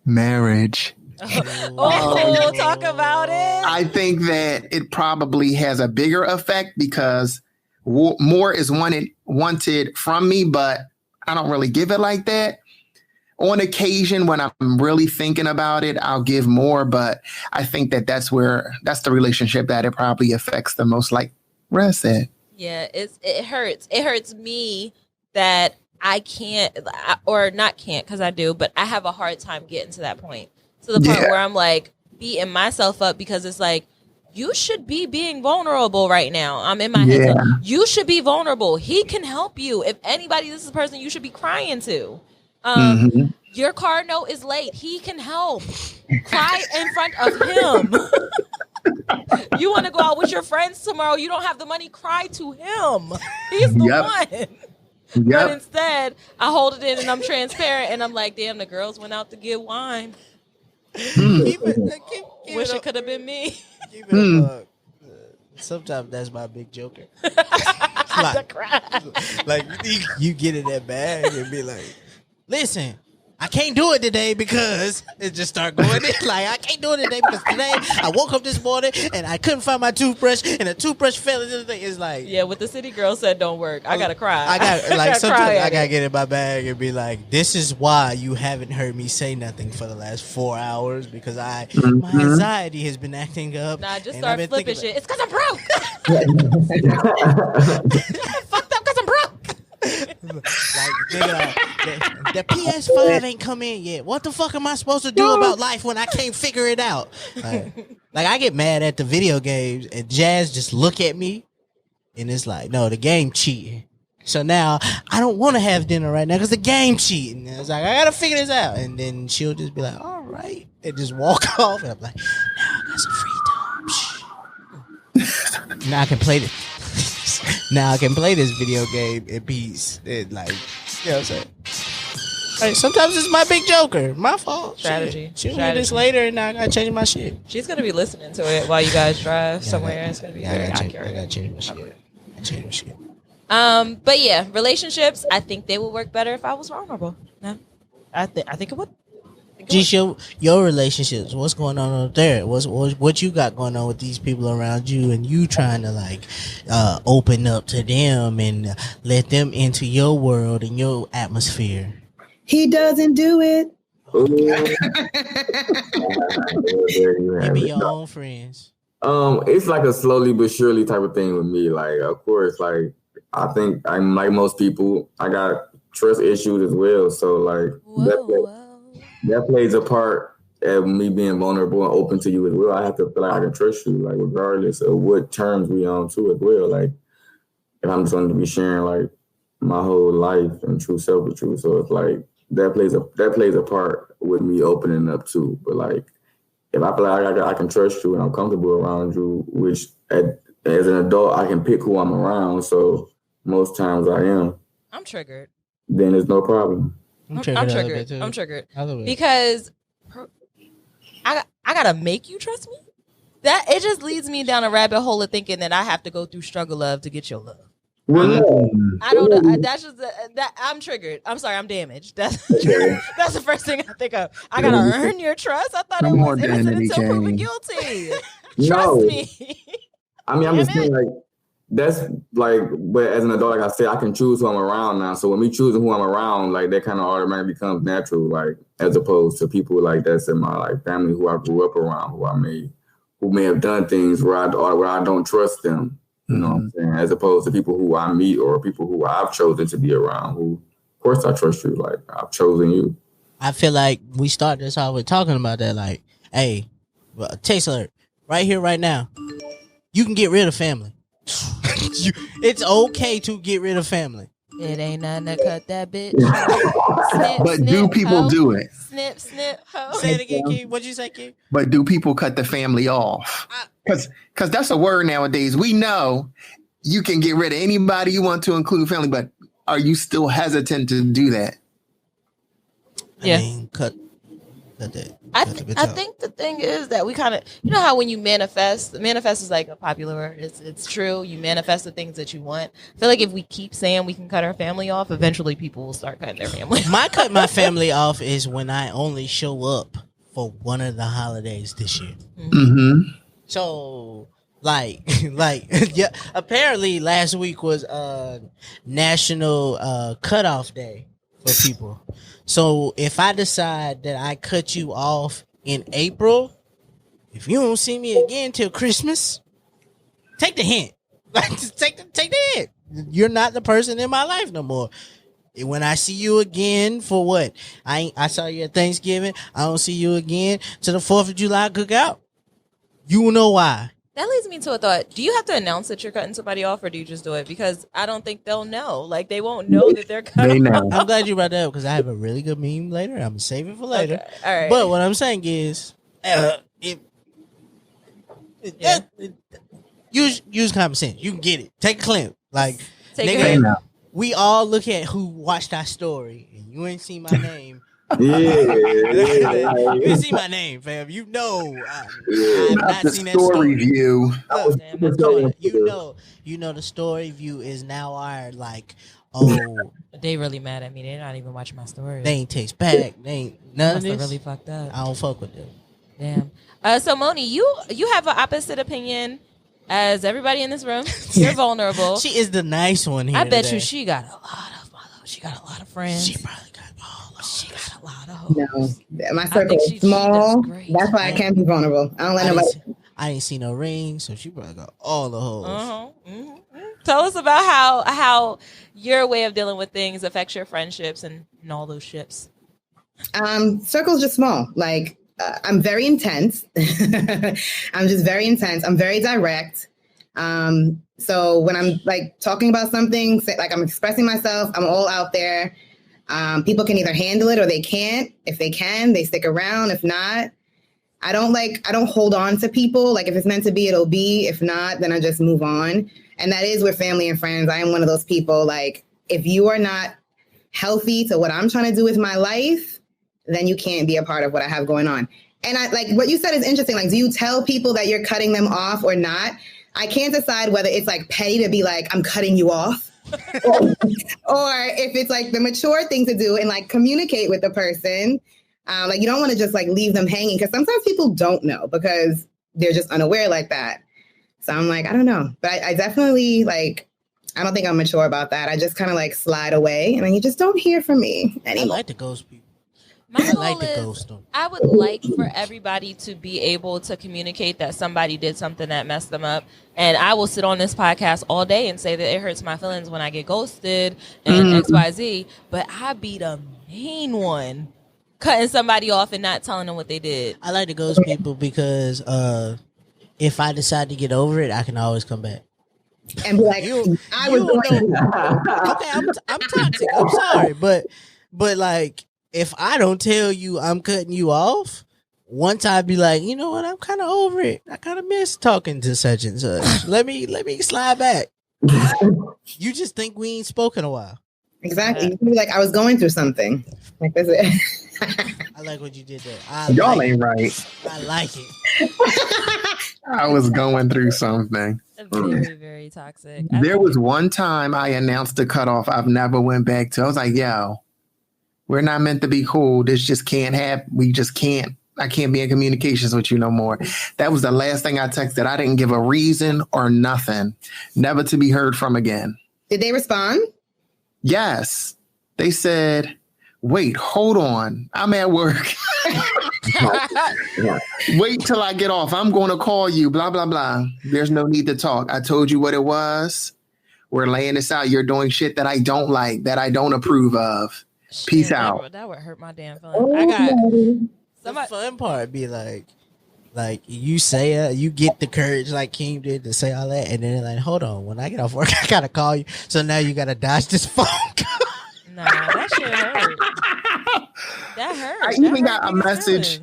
[SPEAKER 5] marriage,
[SPEAKER 2] Talk about it.
[SPEAKER 5] I think that it probably has a bigger effect because more is wanted from me, but I don't really give it like that. on occasion, when I'm really thinking about it, I'll give more. But I think that's the relationship that it probably affects the most, like Rez said.
[SPEAKER 2] Yeah, it hurts. It hurts me that I can't, or not can't, because I do, but I have a hard time getting to that point. To the point where I'm like beating myself up because it's like, you should be being vulnerable right now. I'm in my head. Like, you should be vulnerable. He can help you. If anybody, this is the person you should be crying to. Your car note is late. He can help. Cry in front of him. You want to go out with your friends tomorrow. You don't have the money. Cry to him. He's the one. But instead, I hold it in and I'm transparent and I'm like, damn, the girls went out to get wine. Wish it could have been me.
[SPEAKER 3] Sometimes that's my big joker. like you get in that bag and be like, listen, I can't do it today because it just start going in. Like, I can't do it today because today I woke up this morning and I couldn't find my toothbrush and the toothbrush fell into the thing. It's like,
[SPEAKER 2] yeah, what the city girl said don't work. I gotta cry.
[SPEAKER 3] I gotta get in my bag and be like, this is why you haven't heard me say nothing for the last 4 hours because my anxiety has been acting up.
[SPEAKER 2] Nah, just start flipping shit. It's because I'm broke. Fucked up because I'm broke.
[SPEAKER 3] Like, the PS5 ain't come in yet. What the fuck am I supposed to do about life when I can't figure it out? Like I get mad at the video games and Jazz just look at me and it's like, no, the game cheating. So now I don't want to have dinner right now because the game cheating. And it's like, I gotta figure this out. And then she'll just be like, all right, and just walk off. And I'm like, now I got some free time. Now I can play this. Now I can play this video game in peace. And like, you know what I'm saying? Like, sometimes it's my big joker. My fault.
[SPEAKER 2] Strategy.
[SPEAKER 3] She'll read this later and now I gotta change my shit.
[SPEAKER 2] She's gonna be listening to it while you guys drive somewhere. It's gonna be very accurate.
[SPEAKER 3] I gotta change my shit.
[SPEAKER 2] But yeah, relationships, I think they would work better if I was vulnerable. No, I think it would.
[SPEAKER 3] Just your relationships. What's going on up there? What you got going on with these people around you, and you trying to like open up to them and let them into your world and your atmosphere.
[SPEAKER 6] He doesn't do it.
[SPEAKER 3] Maybe your own friends.
[SPEAKER 7] It's like a slowly but surely type of thing with me. Like, of course, like I think I'm like most people. I got trust issues as well. So like that plays a part of me being vulnerable and open to you as well. I have to feel like I can trust you, like regardless of what terms we on too as well. Like if I'm just going to be sharing like my whole life and true self with you. So it's like that plays a part with me opening up too. But like if I feel like I can trust you and I'm comfortable around you, which as an adult I can pick who I'm around. So most times I am.
[SPEAKER 2] I'm triggered.
[SPEAKER 7] Then there's no problem.
[SPEAKER 2] I'm triggered because I gotta make you trust me. That it just leads me down a rabbit hole of thinking that I have to go through struggle love to get your love. I don't know. That's just that I'm triggered. I'm sorry. I'm damaged. That's the first thing I think of. I gotta earn your trust. I thought it was innocent until proven guilty. Trust me.
[SPEAKER 7] I mean, I'm just saying like. That's like, but as an adult, like I said, I can choose who I'm around now. So when me choosing who I'm around, like that kind of automatically becomes natural, like as opposed to people like that's in my like family who I grew up around, who may have done things where I don't trust them. You know what I'm saying? As opposed to people who I meet or people who I've chosen to be around. Who, of course, I trust you. Like I've chosen you.
[SPEAKER 3] I feel like we start this off with talking about that. Like, hey, taste alert, right here, right now. You can get rid of family. It's okay to get rid of family.
[SPEAKER 2] It ain't nothing to cut that bitch.
[SPEAKER 5] But do people do it?
[SPEAKER 2] Snip, ho.
[SPEAKER 3] Say it again, King. What'd you say, King?
[SPEAKER 5] But do people cut the family off? Because that's a word nowadays. We know you can get rid of anybody you want to include family, but are you still hesitant to do that?
[SPEAKER 2] Yeah.
[SPEAKER 3] I mean, cut that.
[SPEAKER 2] I think the thing is that we kind of, you know how when you manifest is like a popular word. It's true. You manifest the things that you want. I feel like if we keep saying we can cut our family off, eventually people will start cutting their family off.
[SPEAKER 3] My cut my family off is when I only show up for one of the holidays this year. So like yeah, apparently last week was National Cutoff Day for people. So if I decide that I cut you off in April, if you don't see me again till Christmas, take the hint. Like, just take the hint. You're not the person in my life no more. When I see you again for what? I saw you at Thanksgiving. I don't see you again to the 4th of July cookout. You know why.
[SPEAKER 2] That leads me to a thought. Do you have to announce that you're cutting somebody off, or do you just do it? Because I don't think they'll know. Like, they won't know that they're cutting
[SPEAKER 5] They know.
[SPEAKER 2] off.
[SPEAKER 3] I'm glad you brought that up because I have a really good meme later. I'm going to save it for later.
[SPEAKER 2] Okay. All right.
[SPEAKER 3] But what I'm saying is, use common sense. You can get it. Take a clip. Like,
[SPEAKER 2] Take a
[SPEAKER 3] nigga,
[SPEAKER 2] hint.
[SPEAKER 3] we all look at who watched our story, and you ain't seen my name.
[SPEAKER 7] Yeah.
[SPEAKER 3] You didn't see my name, fam. You know, I've not
[SPEAKER 5] The
[SPEAKER 3] seen that
[SPEAKER 5] story
[SPEAKER 3] story.
[SPEAKER 5] view.
[SPEAKER 3] Look,
[SPEAKER 2] Damn, that's good.
[SPEAKER 3] you know, the story view is now our like, oh,
[SPEAKER 2] They really mad at me. They're not even watching my story.
[SPEAKER 3] they ain't text back. They ain't none of
[SPEAKER 2] Must have
[SPEAKER 3] this.
[SPEAKER 2] really fucked up.
[SPEAKER 3] I don't fuck with them.
[SPEAKER 2] Damn. So Moni, you have an opposite opinion as everybody in this room. You're vulnerable.
[SPEAKER 3] She is the nice one here.
[SPEAKER 2] I bet
[SPEAKER 3] today.
[SPEAKER 2] you she got a lot of friends.
[SPEAKER 3] She probably got all of
[SPEAKER 2] She
[SPEAKER 3] them.
[SPEAKER 2] got a lot of hoes.
[SPEAKER 6] No, my
[SPEAKER 2] I
[SPEAKER 6] circle
[SPEAKER 2] think
[SPEAKER 6] is
[SPEAKER 2] she
[SPEAKER 6] small.
[SPEAKER 2] does great.
[SPEAKER 6] That's why I can't be vulnerable. I don't let nobody.
[SPEAKER 3] I didn't see no ring, so she probably got all the hoes.
[SPEAKER 2] Uh-huh. Mhm. Tell us about how your way of dealing with things affects your friendships and all those ships.
[SPEAKER 6] Circle's just small. Like I'm very intense. I'm just very intense. I'm very direct. So when I'm like talking about something, like I'm expressing myself, I'm all out there. People can either handle it or they can't. If they can, they stick around. If not, I don't hold on to people. Like if it's meant to be, it'll be. If not, then I just move on. And that is with family and friends. I am one of those people. Like if you are not healthy to what I'm trying to do with my life, then you can't be a part of what I have going on. And I like what you said is interesting. Like, do you tell people that you're cutting them off or not? I can't decide whether it's like petty to be like, I'm cutting you off. or if it's like the mature thing to do and like communicate with the person. Like you don't want to just like leave them hanging because sometimes people don't know because they're just unaware like that. So I'm like, I don't know. But I definitely like, I don't think I'm mature about that. I just kind of like slide away and then you just don't hear from me
[SPEAKER 3] I
[SPEAKER 6] anymore.
[SPEAKER 3] like to ghost people.
[SPEAKER 2] My
[SPEAKER 3] I like
[SPEAKER 2] goal
[SPEAKER 3] to
[SPEAKER 2] is
[SPEAKER 3] ghost them.
[SPEAKER 2] I would like for everybody to be able to communicate that somebody did something that messed them up. And I will sit on this podcast all day and say that it hurts my feelings when I get ghosted and XYZ. But I be the main one cutting somebody off and not telling them what they did.
[SPEAKER 3] I like to ghost people because if I decide to get over it, I can always come back.
[SPEAKER 6] And be like, I was doing
[SPEAKER 3] Okay, I'm toxic. I'm sorry, but like if I don't tell you I'm cutting you off, once I'd be like, you know what, I'm kind of over it. I kind of miss talking to such and such. Let me slide back. You just think we ain't spoken a while.
[SPEAKER 6] Exactly. You can be like, I was going through something. Like that's it.
[SPEAKER 3] I like what you did there.
[SPEAKER 5] Y'all ain't right.
[SPEAKER 3] I like it.
[SPEAKER 5] I was going through something.
[SPEAKER 2] Very, very toxic.
[SPEAKER 5] There was one time I announced the cutoff I've never went back to. I was like, yo, we're not meant to be cool. This just can't happen. We just can't. I can't be in communications with you no more. That was the last thing I texted. I didn't give a reason or nothing. Never to be heard from again.
[SPEAKER 6] Did they respond?
[SPEAKER 5] Yes. They said, wait, hold on. I'm at work. Wait till I get off. I'm going to call you, blah, blah, blah. There's no need to talk. I told you what it was. We're laying this out. You're doing shit that I don't like, that I don't approve of. Peace out.
[SPEAKER 2] That would hurt my damn feelings. I got
[SPEAKER 3] The fun part be like you say you get the courage like Keem did to say all that, and then like, hold on, when I get off work, I gotta call you. So now you gotta dodge this phone call.
[SPEAKER 2] Nah, that shit hurt. That hurt.
[SPEAKER 5] I even got a message.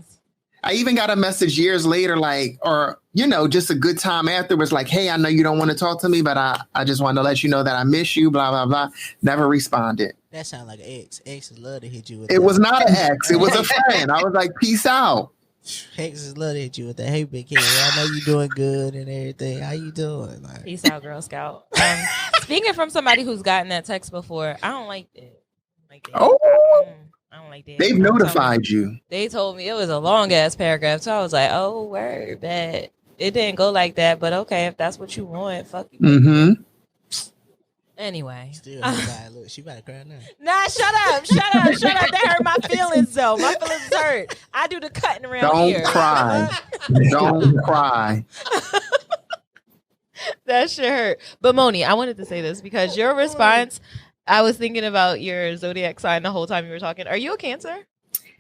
[SPEAKER 5] I even got a message years later, like, or, you know, just a good time afterwards, like, hey, I know you don't want to talk to me, but I just wanted to let you know that I miss you, blah, blah, blah. Never responded.
[SPEAKER 3] That sounds like an ex. Exes love to hit you with
[SPEAKER 5] It
[SPEAKER 3] that.
[SPEAKER 5] was not an ex. It was a friend. I was like, peace out.
[SPEAKER 3] Exes love to hit you with that. Hey, big kid, I know you doing good and everything. How you doing? Like,
[SPEAKER 2] Peace out, Girl Scout. Speaking from somebody who's gotten that text before, I don't like that.
[SPEAKER 5] Oh,
[SPEAKER 2] I don't like that.
[SPEAKER 5] they've notified you.
[SPEAKER 2] They told me it was a long ass paragraph, so I was like, "Oh, word, bet it didn't go like that." But okay, if that's what you want, fuck you.
[SPEAKER 5] Mm-hmm.
[SPEAKER 2] Anyway.
[SPEAKER 3] Still bad. Look, she about to cry now.
[SPEAKER 2] Nah, shut up. That hurt my feelings, though. My feelings hurt. I do the cutting around here.
[SPEAKER 5] Don't cry. Don't cry.
[SPEAKER 2] That shit hurt. But Moni, I wanted to say this because your response, I was thinking about your zodiac sign the whole time you were talking. Are you a Cancer?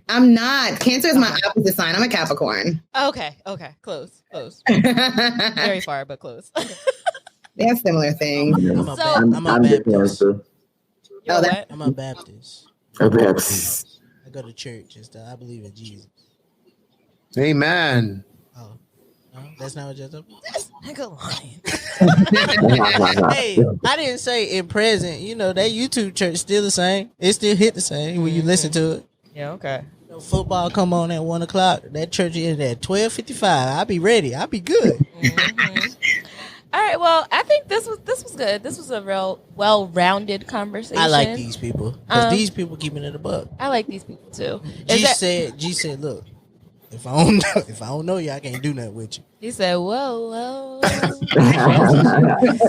[SPEAKER 6] I'm not. Cancer is my opposite sign. I'm a Capricorn.
[SPEAKER 2] Okay. Close. Very far, but close.
[SPEAKER 6] They have similar things.
[SPEAKER 3] I'm a Baptist.
[SPEAKER 2] What?
[SPEAKER 3] I'm a Baptist.
[SPEAKER 7] A Baptist.
[SPEAKER 3] I go to church and stuff. I believe in Jesus.
[SPEAKER 5] Amen.
[SPEAKER 3] Oh, no, that's not what you're talking about.
[SPEAKER 2] This nigga lying.
[SPEAKER 3] Hey, I didn't say in present. You know, that YouTube church still the same. It still hit the same when you listen to it.
[SPEAKER 2] Yeah, okay.
[SPEAKER 3] You know, football come on at 1:00. That church is at 12:55. I'll be ready. I'll be good.
[SPEAKER 2] Mm-hmm. All right. Well, I think this was good. This was a real well-rounded conversation.
[SPEAKER 3] I like these people because these people keeping it above.
[SPEAKER 2] I like these people too.
[SPEAKER 3] G said, look, if I don't know you, I can't do nothing with you.
[SPEAKER 2] He said, whoa.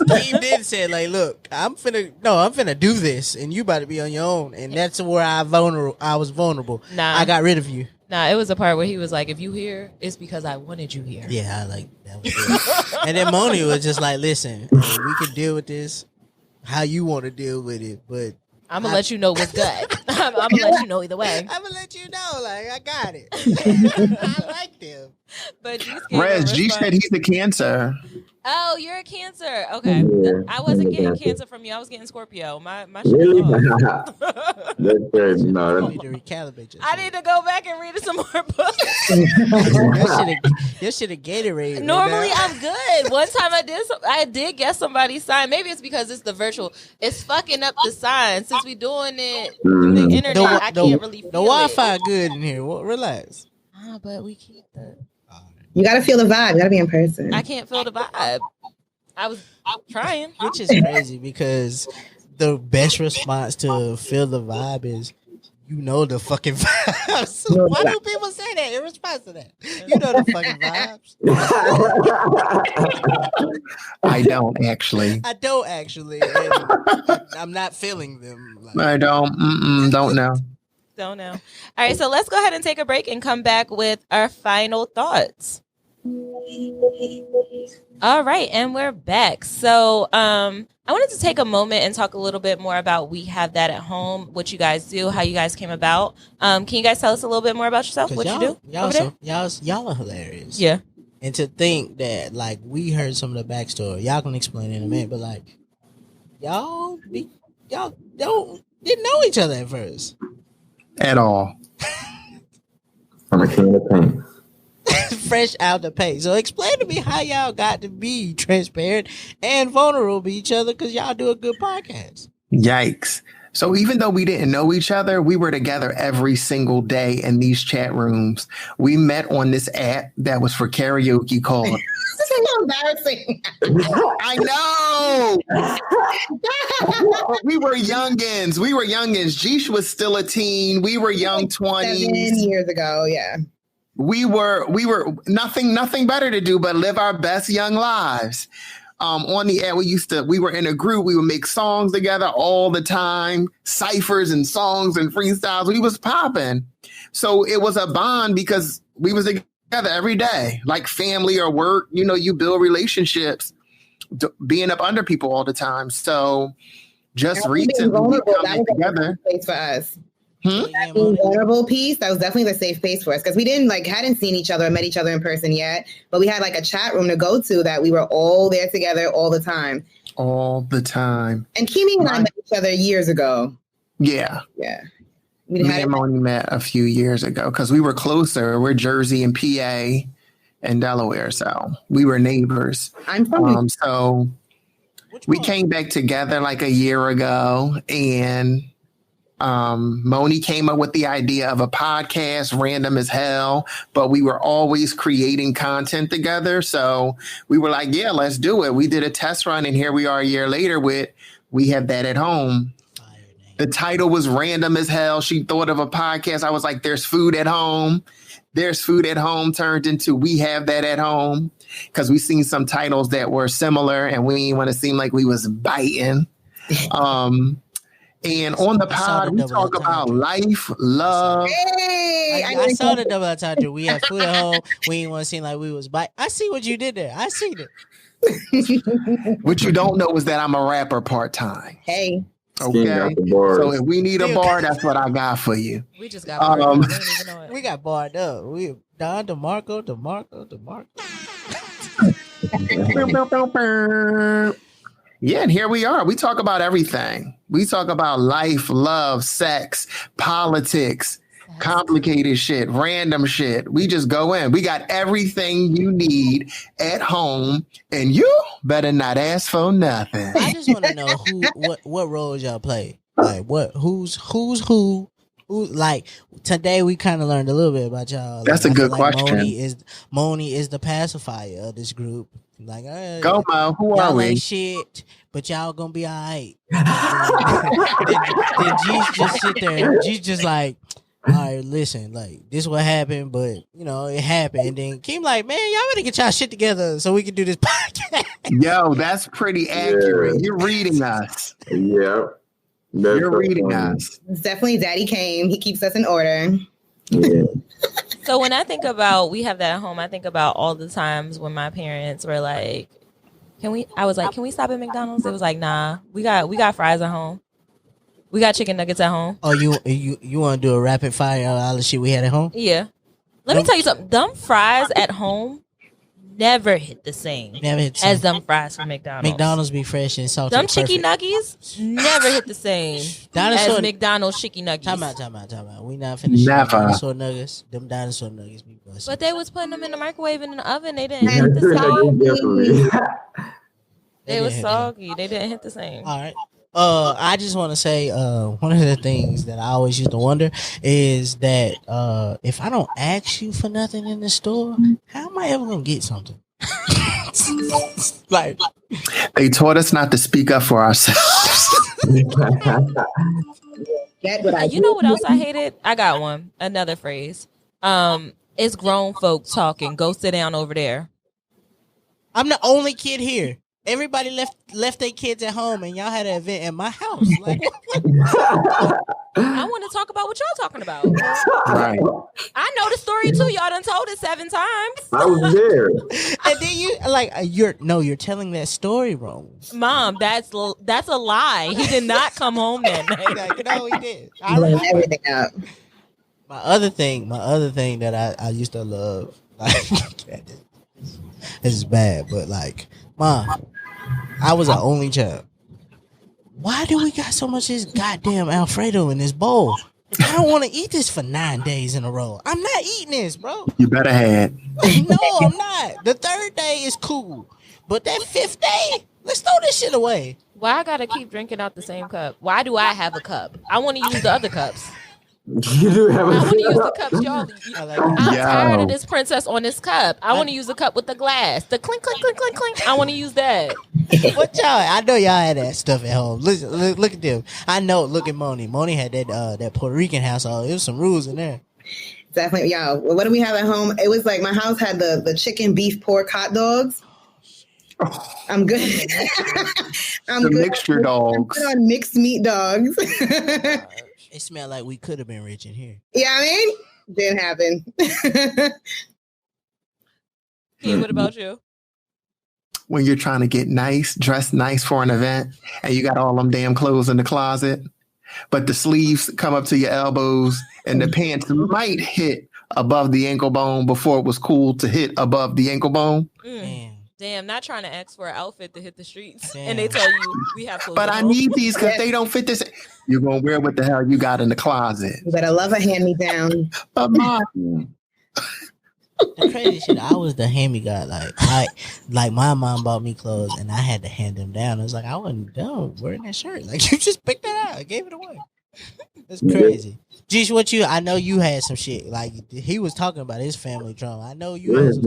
[SPEAKER 3] Steve did say, like, look, I'm finna do this, and you about to be on your own, and that's where I was vulnerable.
[SPEAKER 2] Nah,
[SPEAKER 3] I got rid of you.
[SPEAKER 2] Nah, it was a part where he was like, if you here, it's because I wanted you here.
[SPEAKER 3] Yeah, I like that. Was good. And then Moni was just like, listen, hey, we can deal with this how you want to deal with it, but
[SPEAKER 2] I'm gonna let you know what's good. I'm gonna let you know either way.
[SPEAKER 3] I'm gonna let you know, like, I got it. I like them.
[SPEAKER 2] But
[SPEAKER 5] G said he's a Cancer.
[SPEAKER 2] Oh, you're a Cancer. Okay.
[SPEAKER 7] Yeah,
[SPEAKER 2] I wasn't
[SPEAKER 7] yeah,
[SPEAKER 2] getting
[SPEAKER 7] yeah.
[SPEAKER 2] Cancer from you. I was getting Scorpio. My shit
[SPEAKER 7] Really?
[SPEAKER 2] was off.
[SPEAKER 7] That's good.
[SPEAKER 3] You
[SPEAKER 7] No,
[SPEAKER 3] need to recalibrate yourself.
[SPEAKER 2] I need to go back and read some more books.
[SPEAKER 3] Your shit a Gatorade.
[SPEAKER 2] Normally
[SPEAKER 3] right
[SPEAKER 2] I'm good. One time I did guess somebody's sign. Maybe it's because it's the virtual. It's fucking up the sign. Since we doing it through the internet, I can't really feel
[SPEAKER 3] the Wi-Fi good in here. Well, relax.
[SPEAKER 2] But we keep the.
[SPEAKER 6] You got to feel the vibe. You got to be in person.
[SPEAKER 2] I can't feel the vibe. I'm trying.
[SPEAKER 3] Which is crazy because the best response to feel the vibe is you know the fucking vibes. So why do people say that in response to that? You know the fucking vibes.
[SPEAKER 5] I don't actually.
[SPEAKER 3] I don't actually. And I'm not feeling them. Like,
[SPEAKER 5] I don't. Don't know.
[SPEAKER 2] Don't know. All right, so let's go ahead and take a break and come back with our final thoughts. All right, and we're back. So I wanted to take a moment and talk a little bit more about We Have That at Home, what you guys do, how you guys came about. Can you guys tell us a little bit more about yourself, what you do?
[SPEAKER 3] Y'all are hilarious.
[SPEAKER 2] Yeah.
[SPEAKER 3] And to think that, like, we heard some of the backstory. Y'all can explain it in a minute, but, like, y'all didn't know each other at first.
[SPEAKER 5] At all.
[SPEAKER 7] I'm a can of paint.
[SPEAKER 3] Fresh out the paint. So explain to me how y'all got to be transparent and vulnerable with each other because y'all do a good podcast.
[SPEAKER 5] Yikes. So even though we didn't know each other, we were together every single day in these chat rooms. We met on this app that was for karaoke called.
[SPEAKER 6] This is so embarrassing.
[SPEAKER 5] I know. We were youngins. Jeesh was still a teen. We were young 20s.
[SPEAKER 6] 7 years ago, yeah.
[SPEAKER 5] We were nothing better to do but live our best young lives. On the air, we were in a group. We would make songs together all the time, ciphers and songs and freestyles. We was popping. So it was a bond because we was together every day, like family or work. You know, you build relationships being up under people all the time. So just recently we coming together.
[SPEAKER 6] Space for us. That being vulnerable piece, that was definitely the safe space for us because we hadn't seen each other or met each other in person yet, but we had like a chat room to go to that we were all there together all the time.
[SPEAKER 5] All the time.
[SPEAKER 6] And Kimi and I met each other years ago.
[SPEAKER 5] Yeah.
[SPEAKER 6] Yeah.
[SPEAKER 5] Me and Moni met a few years ago because we were closer. We're Jersey and PA and Delaware, so we were neighbors.
[SPEAKER 6] I'm from
[SPEAKER 5] so we came back together like a year ago, and Moni came up with the idea of a podcast, random as hell, but we were always creating content together. So we were like, yeah, let's do it. We did a test run, and here we are a year later with We Have That at Home. The title was random as hell. She thought of a podcast. I was like, there's food at home. There's food at home turned into We Have That at Home because we seen some titles that were similar and we didn't want to seem like we was biting. And on the
[SPEAKER 3] I saw
[SPEAKER 5] pod,
[SPEAKER 3] the
[SPEAKER 5] we
[SPEAKER 3] double
[SPEAKER 5] talk about
[SPEAKER 3] entendre.
[SPEAKER 5] life, love.
[SPEAKER 6] Hey,
[SPEAKER 3] I saw the double entendre. We had food at home. We didn't want to seem like we was bite. I see what you did there. I seen it.
[SPEAKER 5] What you don't know is that I'm a rapper part-time.
[SPEAKER 6] Hey.
[SPEAKER 7] Skin got
[SPEAKER 5] Okay.
[SPEAKER 7] the bars.
[SPEAKER 5] So if we need a bar, that's what I got for you.
[SPEAKER 2] We just got barred up. We didn't even know it.
[SPEAKER 3] We got barred up. We Don DeMarco.
[SPEAKER 5] Yeah, and here we are. We talk about everything. We talk about life, love, sex, politics, complicated shit, random shit. We just go in. We got everything you need at home, and you better not ask for nothing.
[SPEAKER 3] I just want to know what roles y'all play. Like who's who. Like today, we kind of learned a little bit about y'all.
[SPEAKER 5] That's
[SPEAKER 3] like,
[SPEAKER 5] a good
[SPEAKER 3] like
[SPEAKER 5] question.
[SPEAKER 3] Moni is the pacifier of this group. Like,
[SPEAKER 5] go, Mo. Who are
[SPEAKER 3] y'all
[SPEAKER 5] we?
[SPEAKER 3] ain't shit, but y'all gonna be all right. then G's just sit there. And G's just like, all right, listen, like this what happened, but you know it happened. And then Kim like, man, y'all better get y'all shit together so we can do this podcast.
[SPEAKER 5] Yo, that's pretty accurate. You're reading us.
[SPEAKER 7] Yeah.
[SPEAKER 5] You're reading us.
[SPEAKER 6] It's definitely Daddy came. He keeps us in order.
[SPEAKER 7] Yeah.
[SPEAKER 2] So when I think about we have that at home, I think about all the times when my parents were like, I was like, can we stop at McDonald's? It was like, nah, we got fries at home. We got chicken nuggets at home.
[SPEAKER 3] Oh, you want to do a rapid fire of all the shit we had at home?
[SPEAKER 2] Yeah. Let me tell you something. Them fries at home never hit the same as them fries from McDonald's.
[SPEAKER 3] McDonald's be fresh and salty.
[SPEAKER 2] Them chicky nuggies never hit the same as McDonald's chicky nuggies.
[SPEAKER 3] Time out. We not finished. Dinosaur nuggets. Them dinosaur nuggets be busted.
[SPEAKER 2] But they was putting them in the microwave and in the oven. They didn't hit the same. They was soggy. They didn't hit the same.
[SPEAKER 3] All right. I just want to say, one of the things that I always used to wonder is that if I don't ask you for nothing in the store, how am I ever gonna get something? Like
[SPEAKER 5] they taught us not to speak up for ourselves.
[SPEAKER 2] You know what else I hated? I got one. Another phrase. It's grown folk talking. Go sit down over there.
[SPEAKER 3] I'm the only kid here. Everybody left their kids at home, and y'all had an event at my house. Like,
[SPEAKER 2] I want to talk about what y'all talking about.
[SPEAKER 5] Right.
[SPEAKER 2] I know the story too. Y'all done told it 7 times.
[SPEAKER 7] I was there.
[SPEAKER 3] And then you're telling that story wrong.
[SPEAKER 2] Mom, that's a lie. He did not come home that night.
[SPEAKER 3] Like, no, he did.
[SPEAKER 6] I love everything up.
[SPEAKER 3] My other thing that I used to love, like, this is bad, but like, Mom, I was an only child. Why do we got so much of this goddamn Alfredo in this bowl? I don't want to eat this for 9 days in a row. I'm not eating this, bro.
[SPEAKER 5] You better have.
[SPEAKER 3] No, I'm not. The 3rd day is cool, but that 5th day, let's throw this shit away.
[SPEAKER 2] Why I gotta keep drinking out the same cup? Why do I have a cup? I want to use the other cups.
[SPEAKER 7] You do have
[SPEAKER 2] I want to use the cups, y'all. I'm
[SPEAKER 5] Yeah.
[SPEAKER 2] tired of this princess on this cup. I want to use the cup with the glass. The clink, clink, clink, clink, clink. I want to use that.
[SPEAKER 3] What y'all? I know y'all had that stuff at home. Listen, look at them. I know. Look at Moni. Moni had that Puerto Rican household. There was some rules in there.
[SPEAKER 6] Definitely, yeah. Well, what do we have at home? It was like my house had the chicken, beef, pork, hot dogs. I'm good. I'm
[SPEAKER 5] The
[SPEAKER 6] good.
[SPEAKER 5] mixture dogs.
[SPEAKER 6] I'm good on mixed meat dogs.
[SPEAKER 3] It smelled like we could have been rich in here.
[SPEAKER 6] Yeah, I mean, didn't happen.
[SPEAKER 2] Kid, what about you?
[SPEAKER 5] When you're trying to get nice, dressed nice for an event, and you got all them damn clothes in the closet, but the sleeves come up to your elbows, and the pants might hit above the ankle bone before it was cool to hit above the ankle bone.
[SPEAKER 2] Damn, not trying to ask for an outfit to hit the streets.
[SPEAKER 3] Damn.
[SPEAKER 2] And they tell you we have clothes.
[SPEAKER 5] But
[SPEAKER 2] at
[SPEAKER 5] I
[SPEAKER 2] home.
[SPEAKER 5] need these because they don't fit this. You're going to wear what the hell you got in the closet.
[SPEAKER 6] You better love a hand-me-down.
[SPEAKER 5] But Mom,
[SPEAKER 3] The crazy shit, I was the hand me guy. Like my mom bought me clothes and I had to hand them down. I was like, I wasn't done wearing that shirt. Like, you just picked that out, I gave it away. That's crazy. Geez, I know you had some shit. Like, he was talking about his family drama. I know you had some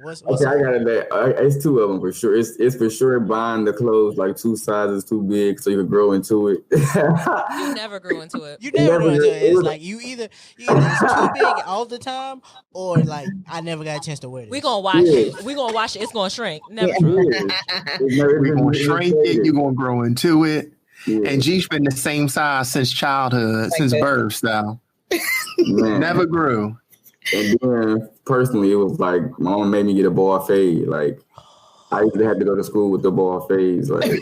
[SPEAKER 3] what's
[SPEAKER 7] okay, I got it. It's 2 of them for sure. It's for sure buying the clothes like 2 sizes too big so you can grow into it.
[SPEAKER 2] You never grew into it.
[SPEAKER 3] You never grew into it. It's like you either it's too big all the time, or like I never got a chance to wear this.
[SPEAKER 2] We gonna wash it. We gonna wash it. It's gonna shrink. Never shrink.
[SPEAKER 5] we're going to shrink it. You're going to grow into it.
[SPEAKER 7] Yeah.
[SPEAKER 5] And G's been the same size since childhood, since birth, though.
[SPEAKER 7] Man.
[SPEAKER 5] Never grew.
[SPEAKER 7] And then personally, it was like my mom made me get a ball fade. Like I used to have to go to school with the ball fades. Like,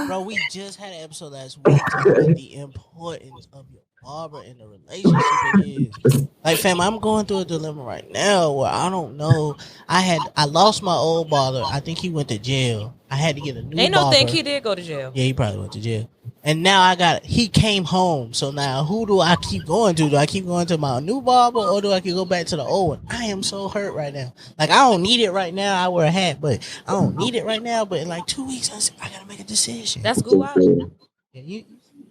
[SPEAKER 3] bro, we just had an episode last week talking about the importance of your barber in the relationship it is. Like, fam, I'm going through a dilemma right now where I don't know. I lost my old barber. I think he went to jail. I had to get a new
[SPEAKER 2] Ain't no
[SPEAKER 3] barber.
[SPEAKER 2] think he did go to jail.
[SPEAKER 3] Yeah, he probably went to jail. And now he came home. So now who do I keep going to? Do I keep going to my new barber or do I keep go back to the old one? I am so hurt right now. Like, I don't need it right now. I wear a hat, but I don't need it right now. But in like 2 weeks, I gotta make a decision.
[SPEAKER 2] That's good.
[SPEAKER 3] Yeah,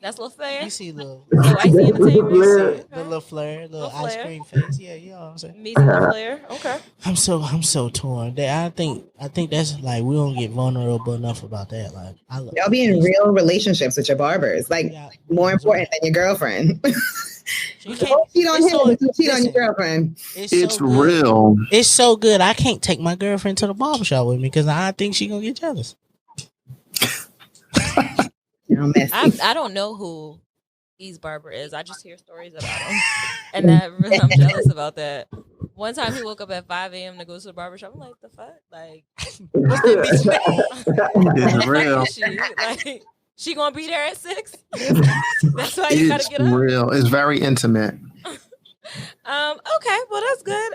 [SPEAKER 2] that's a little flare.
[SPEAKER 3] You see little
[SPEAKER 2] icy entertainment.
[SPEAKER 3] You see it, the little flare, little ice cream face. Yeah, you know what I'm saying.
[SPEAKER 2] Me the flare. Okay.
[SPEAKER 3] I'm so torn. I think that's like we don't get vulnerable enough about that. Like,
[SPEAKER 6] y'all be in real relationships with your barbers. Like, more important than your girlfriend.
[SPEAKER 3] You
[SPEAKER 6] can't cheat on him. You cheat on your girlfriend.
[SPEAKER 5] It's
[SPEAKER 3] so
[SPEAKER 5] real.
[SPEAKER 3] It's so good. I can't take my girlfriend to the barbershop with me because I think she gonna get jealous.
[SPEAKER 2] I don't know who E's barber is. I just hear stories about him, and I'm jealous about that. One time he woke up at 5 a.m. to go to the barbershop. I'm like, the fuck? Like, what's that bitch?
[SPEAKER 5] It's real.
[SPEAKER 2] Like, she gonna be there at 6? That's why you gotta get up.
[SPEAKER 5] It's real. It's very intimate.
[SPEAKER 2] Okay, well that's good.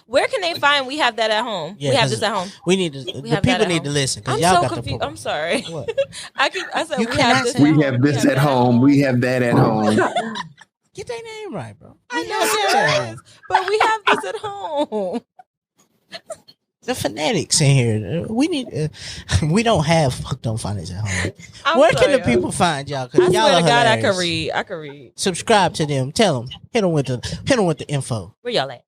[SPEAKER 2] Where can they find We Have That at Home?
[SPEAKER 3] Yeah,
[SPEAKER 2] we have this at home.
[SPEAKER 3] We need to. The people need to listen because
[SPEAKER 2] I'm
[SPEAKER 3] y'all
[SPEAKER 2] so
[SPEAKER 3] got
[SPEAKER 2] confused.
[SPEAKER 3] the.
[SPEAKER 2] I'm sorry.
[SPEAKER 3] What?
[SPEAKER 2] I said
[SPEAKER 3] You
[SPEAKER 2] we have this.
[SPEAKER 5] We have this at home. We have that at home.
[SPEAKER 3] Get their name right, bro.
[SPEAKER 2] I know it is, but we have this at home.
[SPEAKER 3] The fanatics in here. We need. We don't have Hooked on Finance at home. Where can the people find y'all?
[SPEAKER 2] I
[SPEAKER 3] Y'all
[SPEAKER 2] swear
[SPEAKER 3] are
[SPEAKER 2] to God,
[SPEAKER 3] hilarious.
[SPEAKER 2] I can read.
[SPEAKER 3] Subscribe to them. Tell them. Hit them with the info.
[SPEAKER 2] Where y'all at?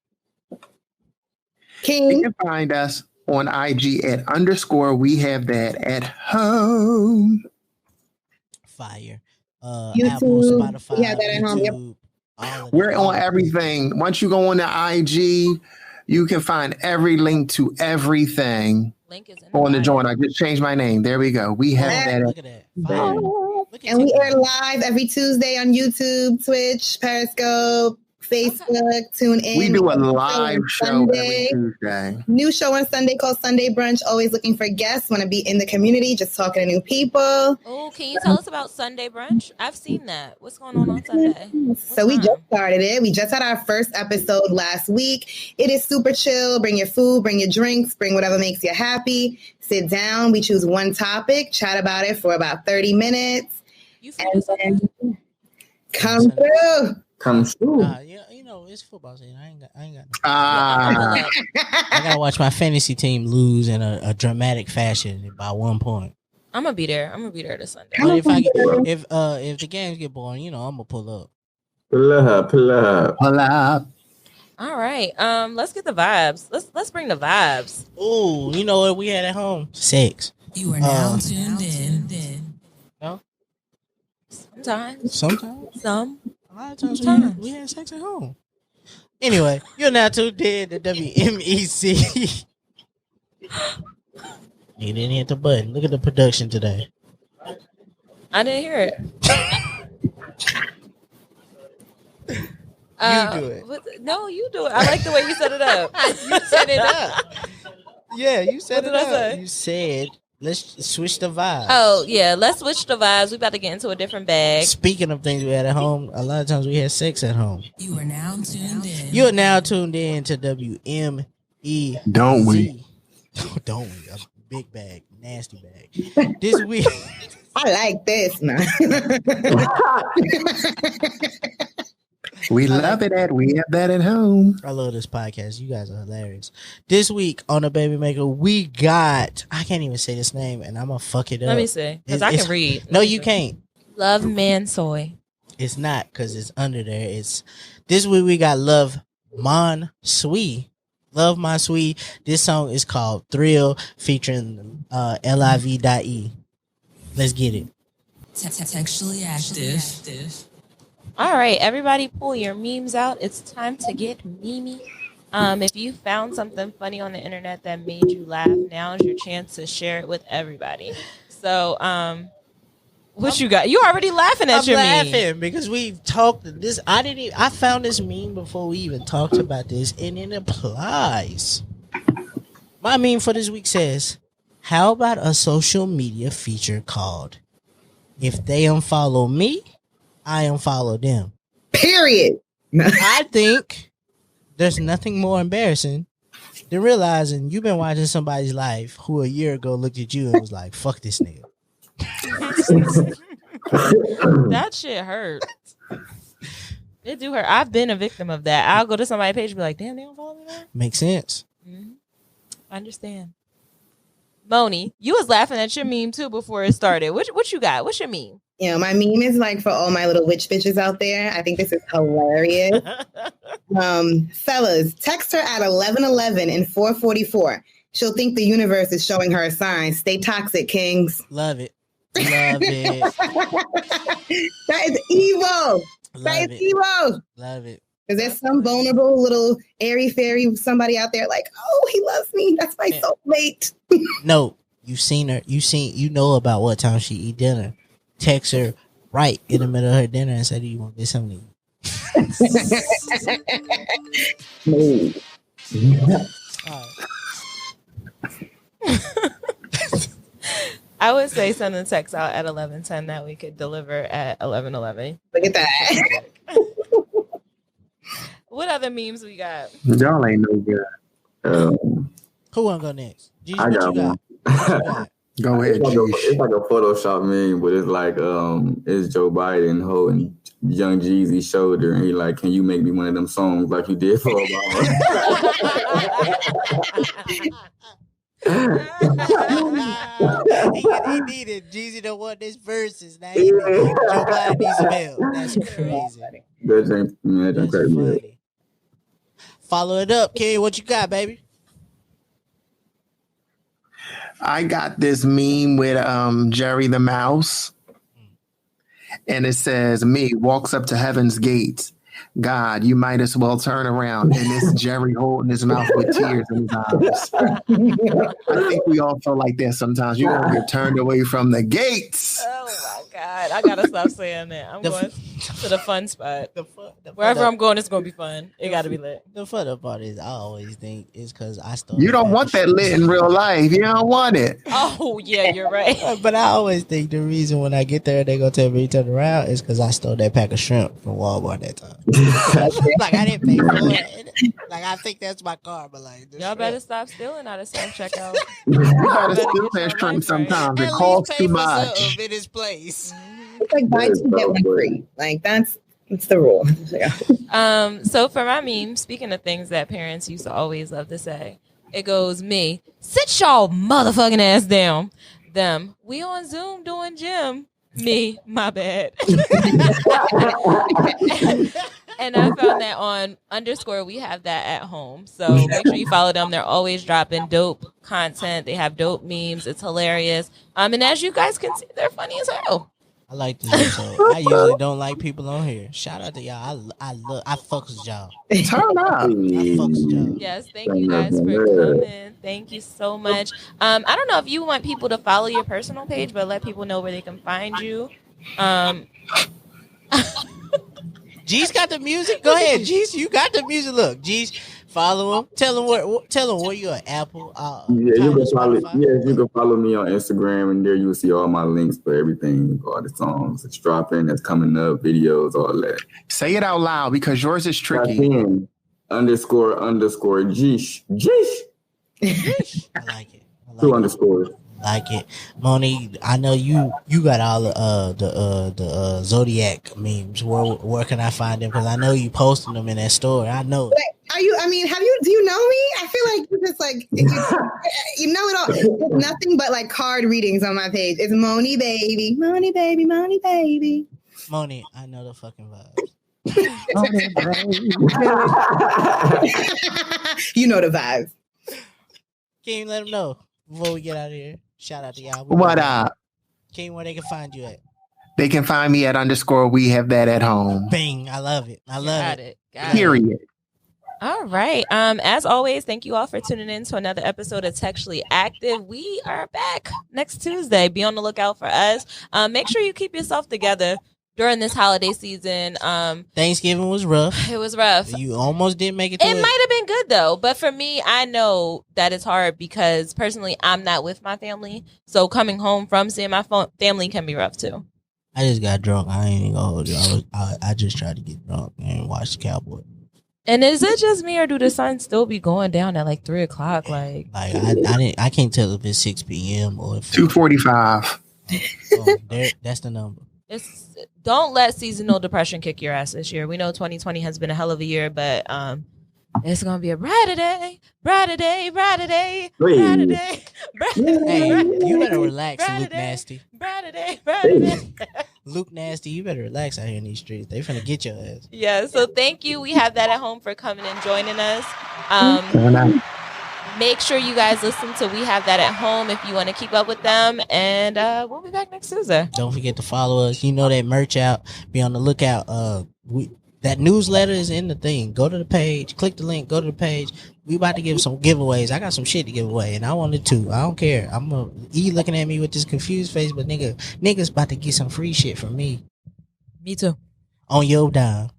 [SPEAKER 6] King.
[SPEAKER 5] You can find us on IG at _ We Have That at Home.
[SPEAKER 3] Fire.
[SPEAKER 6] YouTube.
[SPEAKER 3] Apple, Spotify,
[SPEAKER 6] We Have That at Home. Yep.
[SPEAKER 3] YouTube.
[SPEAKER 5] We're on everything. Once you go on the IG, you can find every link to everything
[SPEAKER 2] Link is in
[SPEAKER 5] on the joint. I just changed my name. There we go. We have that.
[SPEAKER 3] Look at that. Fire. Look at
[SPEAKER 6] And we
[SPEAKER 3] TikTok.
[SPEAKER 6] air live every Tuesday on YouTube, Twitch, Periscope, Facebook. Tune in.
[SPEAKER 5] We do a live show every
[SPEAKER 6] Sunday.
[SPEAKER 5] Tuesday.
[SPEAKER 6] New show on Sunday called Sunday Brunch. Always looking for guests. Want to be in the community, just talking to new people.
[SPEAKER 2] Oh, can you tell us about Sunday Brunch? I've seen that. What's going on Sunday?
[SPEAKER 6] So we just started it. We just had our first episode last week. It is super chill. Bring your food, bring your drinks, bring whatever makes you happy. Sit down. We choose one topic, chat about it for about 30 minutes. And then come through.
[SPEAKER 7] Come through.
[SPEAKER 3] You know, it's football season. I ain't got.
[SPEAKER 5] Ah,
[SPEAKER 3] I gotta watch my fantasy team lose in a dramatic fashion by 1 point.
[SPEAKER 2] I'm gonna be there. I'm gonna be there this Sunday.
[SPEAKER 3] But if the games get boring, you know, I'm gonna pull up.
[SPEAKER 7] Pull up.
[SPEAKER 5] pull up.
[SPEAKER 2] All right. Let's get the vibes. Let's bring the vibes.
[SPEAKER 3] Ooh, you know what we had at home? Sex.
[SPEAKER 1] You are now tuned in.
[SPEAKER 3] No.
[SPEAKER 2] Sometimes.
[SPEAKER 3] Some. A lot of times
[SPEAKER 2] Sometimes.
[SPEAKER 3] we had sex at home. Anyway, you're now tuned in to WMEZ. You didn't hit the button. Look at the production today.
[SPEAKER 2] I didn't hear it.
[SPEAKER 3] You do it.
[SPEAKER 2] No, you do it. I like the way you set it up.
[SPEAKER 3] You set it up. Yeah, you set
[SPEAKER 2] What
[SPEAKER 3] it
[SPEAKER 2] did I
[SPEAKER 3] up.
[SPEAKER 2] say?
[SPEAKER 3] You said, let's switch the vibe.
[SPEAKER 2] Oh, yeah. Let's switch the vibes. We about to get into a different bag.
[SPEAKER 3] Speaking of things we had at home, a lot of times we had sex at home.
[SPEAKER 1] You are now tuned in.
[SPEAKER 3] You are now tuned in to WMEZ.
[SPEAKER 5] Don't we?
[SPEAKER 3] Don't we? A big bag, nasty bag. This week.
[SPEAKER 6] I like this, man.
[SPEAKER 5] We love it at We Have That at Home.
[SPEAKER 3] I love this podcast. You guys are hilarious. This week on the Baby Maker, we got, I can't even say this name and I'm going to fuck it up.
[SPEAKER 2] Let me see. Because I can read.
[SPEAKER 3] No, you can't.
[SPEAKER 2] Love Mansuy.
[SPEAKER 3] It's not because it's under there. It's this week we got Love Mansuy. Love Mansuy. This song is called Thrill featuring Liv.e. Let's get it.
[SPEAKER 1] Textually active.
[SPEAKER 2] All right, everybody pull your memes out. It's time to get memey. If you found something funny on the internet that made you laugh, now's your chance to share it with everybody. So, what you got? You already laughing at your
[SPEAKER 3] laughing
[SPEAKER 2] meme.
[SPEAKER 3] because we've talked this. I found this meme before we even talked about this, and it applies. My meme for this week says, "How about a social media feature called if they unfollow me, I unfollow them."
[SPEAKER 6] Period.
[SPEAKER 3] I think there's nothing more embarrassing than realizing you've been watching somebody's life who a year ago looked at you and was like, "Fuck this nigga."
[SPEAKER 2] That shit hurts. It do hurt. I've been a victim of that. I'll go to somebody's page and be like, damn, they don't follow me now?
[SPEAKER 3] Makes sense.
[SPEAKER 2] Mm-hmm. I understand. Moni, you was laughing at your meme too before it started. What you got? What's your meme?
[SPEAKER 6] You know, my meme is like for all my little witch bitches out there. I think this is hilarious. Fellas, text her at 11:11 and 4:44. She'll think the universe is showing her a sign. Stay toxic, kings.
[SPEAKER 3] Love it. Love it.
[SPEAKER 6] That is evil.
[SPEAKER 3] Love
[SPEAKER 6] That is
[SPEAKER 3] it.
[SPEAKER 6] evil.
[SPEAKER 3] Love it.
[SPEAKER 6] Because there's some vulnerable little airy fairy somebody out there like, oh, he loves me. That's my soulmate.
[SPEAKER 3] No, you've seen her. You know about what time she eat dinner. Text her right in the middle of her dinner and say, "Do you want to get something to eat?"
[SPEAKER 2] I would say send a text out at 11:10 that we could deliver at 11:11.
[SPEAKER 6] Look at that.
[SPEAKER 2] What other memes we got?
[SPEAKER 5] Y'all ain't no good.
[SPEAKER 3] Who want to go next? Gigi,
[SPEAKER 7] I
[SPEAKER 3] what
[SPEAKER 7] got
[SPEAKER 3] you
[SPEAKER 7] one.
[SPEAKER 3] What you got?
[SPEAKER 5] Go ahead,
[SPEAKER 7] It's like a Photoshop meme, but it's like it's Joe Biden holding young Jeezy's shoulder, and he like, "Can you make me one of them songs like you did for Obama?"
[SPEAKER 3] he needed Jeezy to want this verses. Now he Joe Biden needs some help. That's crazy.
[SPEAKER 7] That's
[SPEAKER 3] funny. Follow it up, kid. What you got, baby?
[SPEAKER 5] I got this meme with Jerry the Mouse, and it says, "Me walks up to heaven's gates. God, you might as well turn around." And it's Jerry holding his mouth with tears in his eyes. I think we all feel like that sometimes. You're going to get turned away from the gates.
[SPEAKER 2] Oh my God. I gotta stop saying that. I'm going to the fun spot. Wherever I'm going, it's gonna be fun. It gotta be lit.
[SPEAKER 3] The funny part is I always think it's because I stole.
[SPEAKER 5] You don't want that lit in real life. You don't want it.
[SPEAKER 2] Oh yeah, you're right.
[SPEAKER 3] But I always think the reason when I get there they gonna tell me to turn around is because I stole that pack of shrimp from Walmart that time. Like I didn't pay for it. Like I think that's my car, but like
[SPEAKER 2] y'all better stop stealing out of self checkout.
[SPEAKER 5] You gotta steal that shrimp sometimes. It costs too much.
[SPEAKER 3] In its place.
[SPEAKER 6] It's like buy two, get one free. Like that's the rule.
[SPEAKER 2] So for my meme, speaking of things that parents used to always love to say, it goes, "Me, sit y'all motherfucking ass down. Them, we on Zoom doing gym. Me, my bad." And I found that on _ we have that at home. So make sure you follow them. They're always dropping dope content. They have dope memes. It's hilarious. And as you guys can see, they're funny as hell.
[SPEAKER 3] I like this episode. I usually don't like people on here. Shout out to y'all. I fucks with y'all.
[SPEAKER 5] Turn up.
[SPEAKER 3] I fucks with y'all.
[SPEAKER 2] Yes, thank you guys for coming. Thank you so much. I don't know if you want people to follow your personal page, but let people know where they can find you.
[SPEAKER 3] G's got the music. Go ahead, G's. You got the music. Look, G's, follow him. Tell him where you're at Apple.
[SPEAKER 7] You can follow. Yes, you can follow me on Instagram, and there you'll see all my links for everything, all the songs that's dropping, that's coming up, videos, all that.
[SPEAKER 5] Say it out loud because yours is tricky.
[SPEAKER 7] __Jeesh. Jeesh.
[SPEAKER 3] I like it.
[SPEAKER 7] Two underscores.
[SPEAKER 3] Like it, Moni. I know you got all the Zodiac memes. Where can I find them? Because I know you posting them in that story. I know.
[SPEAKER 6] Are you? I mean, do you know me? I feel like you're just like you know it all. It's nothing but like card readings on my page. It's Moni baby, Moni baby, Moni baby.
[SPEAKER 3] Moni, I know the fucking vibes.
[SPEAKER 6] You know the vibes.
[SPEAKER 3] Can you let them know before we get out of here? Shout out to y'all.
[SPEAKER 5] What up?
[SPEAKER 3] King, where they can find you at?
[SPEAKER 5] They can find me at _ we have that at home.
[SPEAKER 3] Bing. I love it. I love
[SPEAKER 2] Got
[SPEAKER 3] it.
[SPEAKER 2] it.
[SPEAKER 5] Period.
[SPEAKER 2] All right. As always, thank you all for tuning in to another episode of Textually Active. We are back next Tuesday. Be on the lookout for us. Make sure you keep yourself together during this holiday season.
[SPEAKER 3] Thanksgiving was rough.
[SPEAKER 2] It was rough.
[SPEAKER 3] You almost didn't make it to
[SPEAKER 2] It might have been good though, but for me, I know that it's hard because personally, I'm not with my family. So coming home from seeing my family can be rough too.
[SPEAKER 3] I just got drunk. I ain't even gonna hold you. I just tried to get drunk and watch the Cowboys.
[SPEAKER 2] And is it just me, or do the sun still be going down at like 3:00?
[SPEAKER 3] I can't tell if it's 6 p.m. or
[SPEAKER 5] 2:45.
[SPEAKER 3] That's the number.
[SPEAKER 2] Don't let seasonal depression kick your ass this year. We know 2020 has been a hell of a year, but it's gonna be a brighter day, brighter day, brighter day, brighter day.
[SPEAKER 3] Hey, you better relax, Luke Nasty.
[SPEAKER 2] Brighter day, brighter day.
[SPEAKER 3] Luke Nasty, you better relax out here in these streets. They finna get your ass.
[SPEAKER 2] Yeah, so thank you. We have that at home for coming and joining us. Make sure you guys listen to We Have That at Home if you want to keep up with them. And we'll be back next Tuesday.
[SPEAKER 3] Don't forget to follow us. You know that merch out. Be on the lookout. That newsletter is in the thing. Go to the page. Click the link. Go to the page. We about to give some giveaways. I got some shit to give away, and I wanted to. I don't care. You looking at me with this confused face, but niggas about to get some free shit from me.
[SPEAKER 2] Me too.
[SPEAKER 3] On your dime.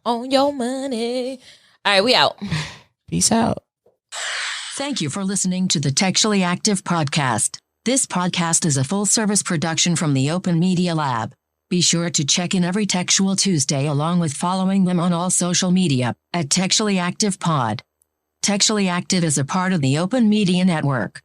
[SPEAKER 2] On your money. All right, we out.
[SPEAKER 3] Peace out.
[SPEAKER 1] Thank you for listening to the Textually Active podcast. This podcast is a full-service production from the Open Media Lab. Be sure to check in every Textual Tuesday along with following them on all social media at Textually Active Pod. Textually Active is a part of the Open Media Network.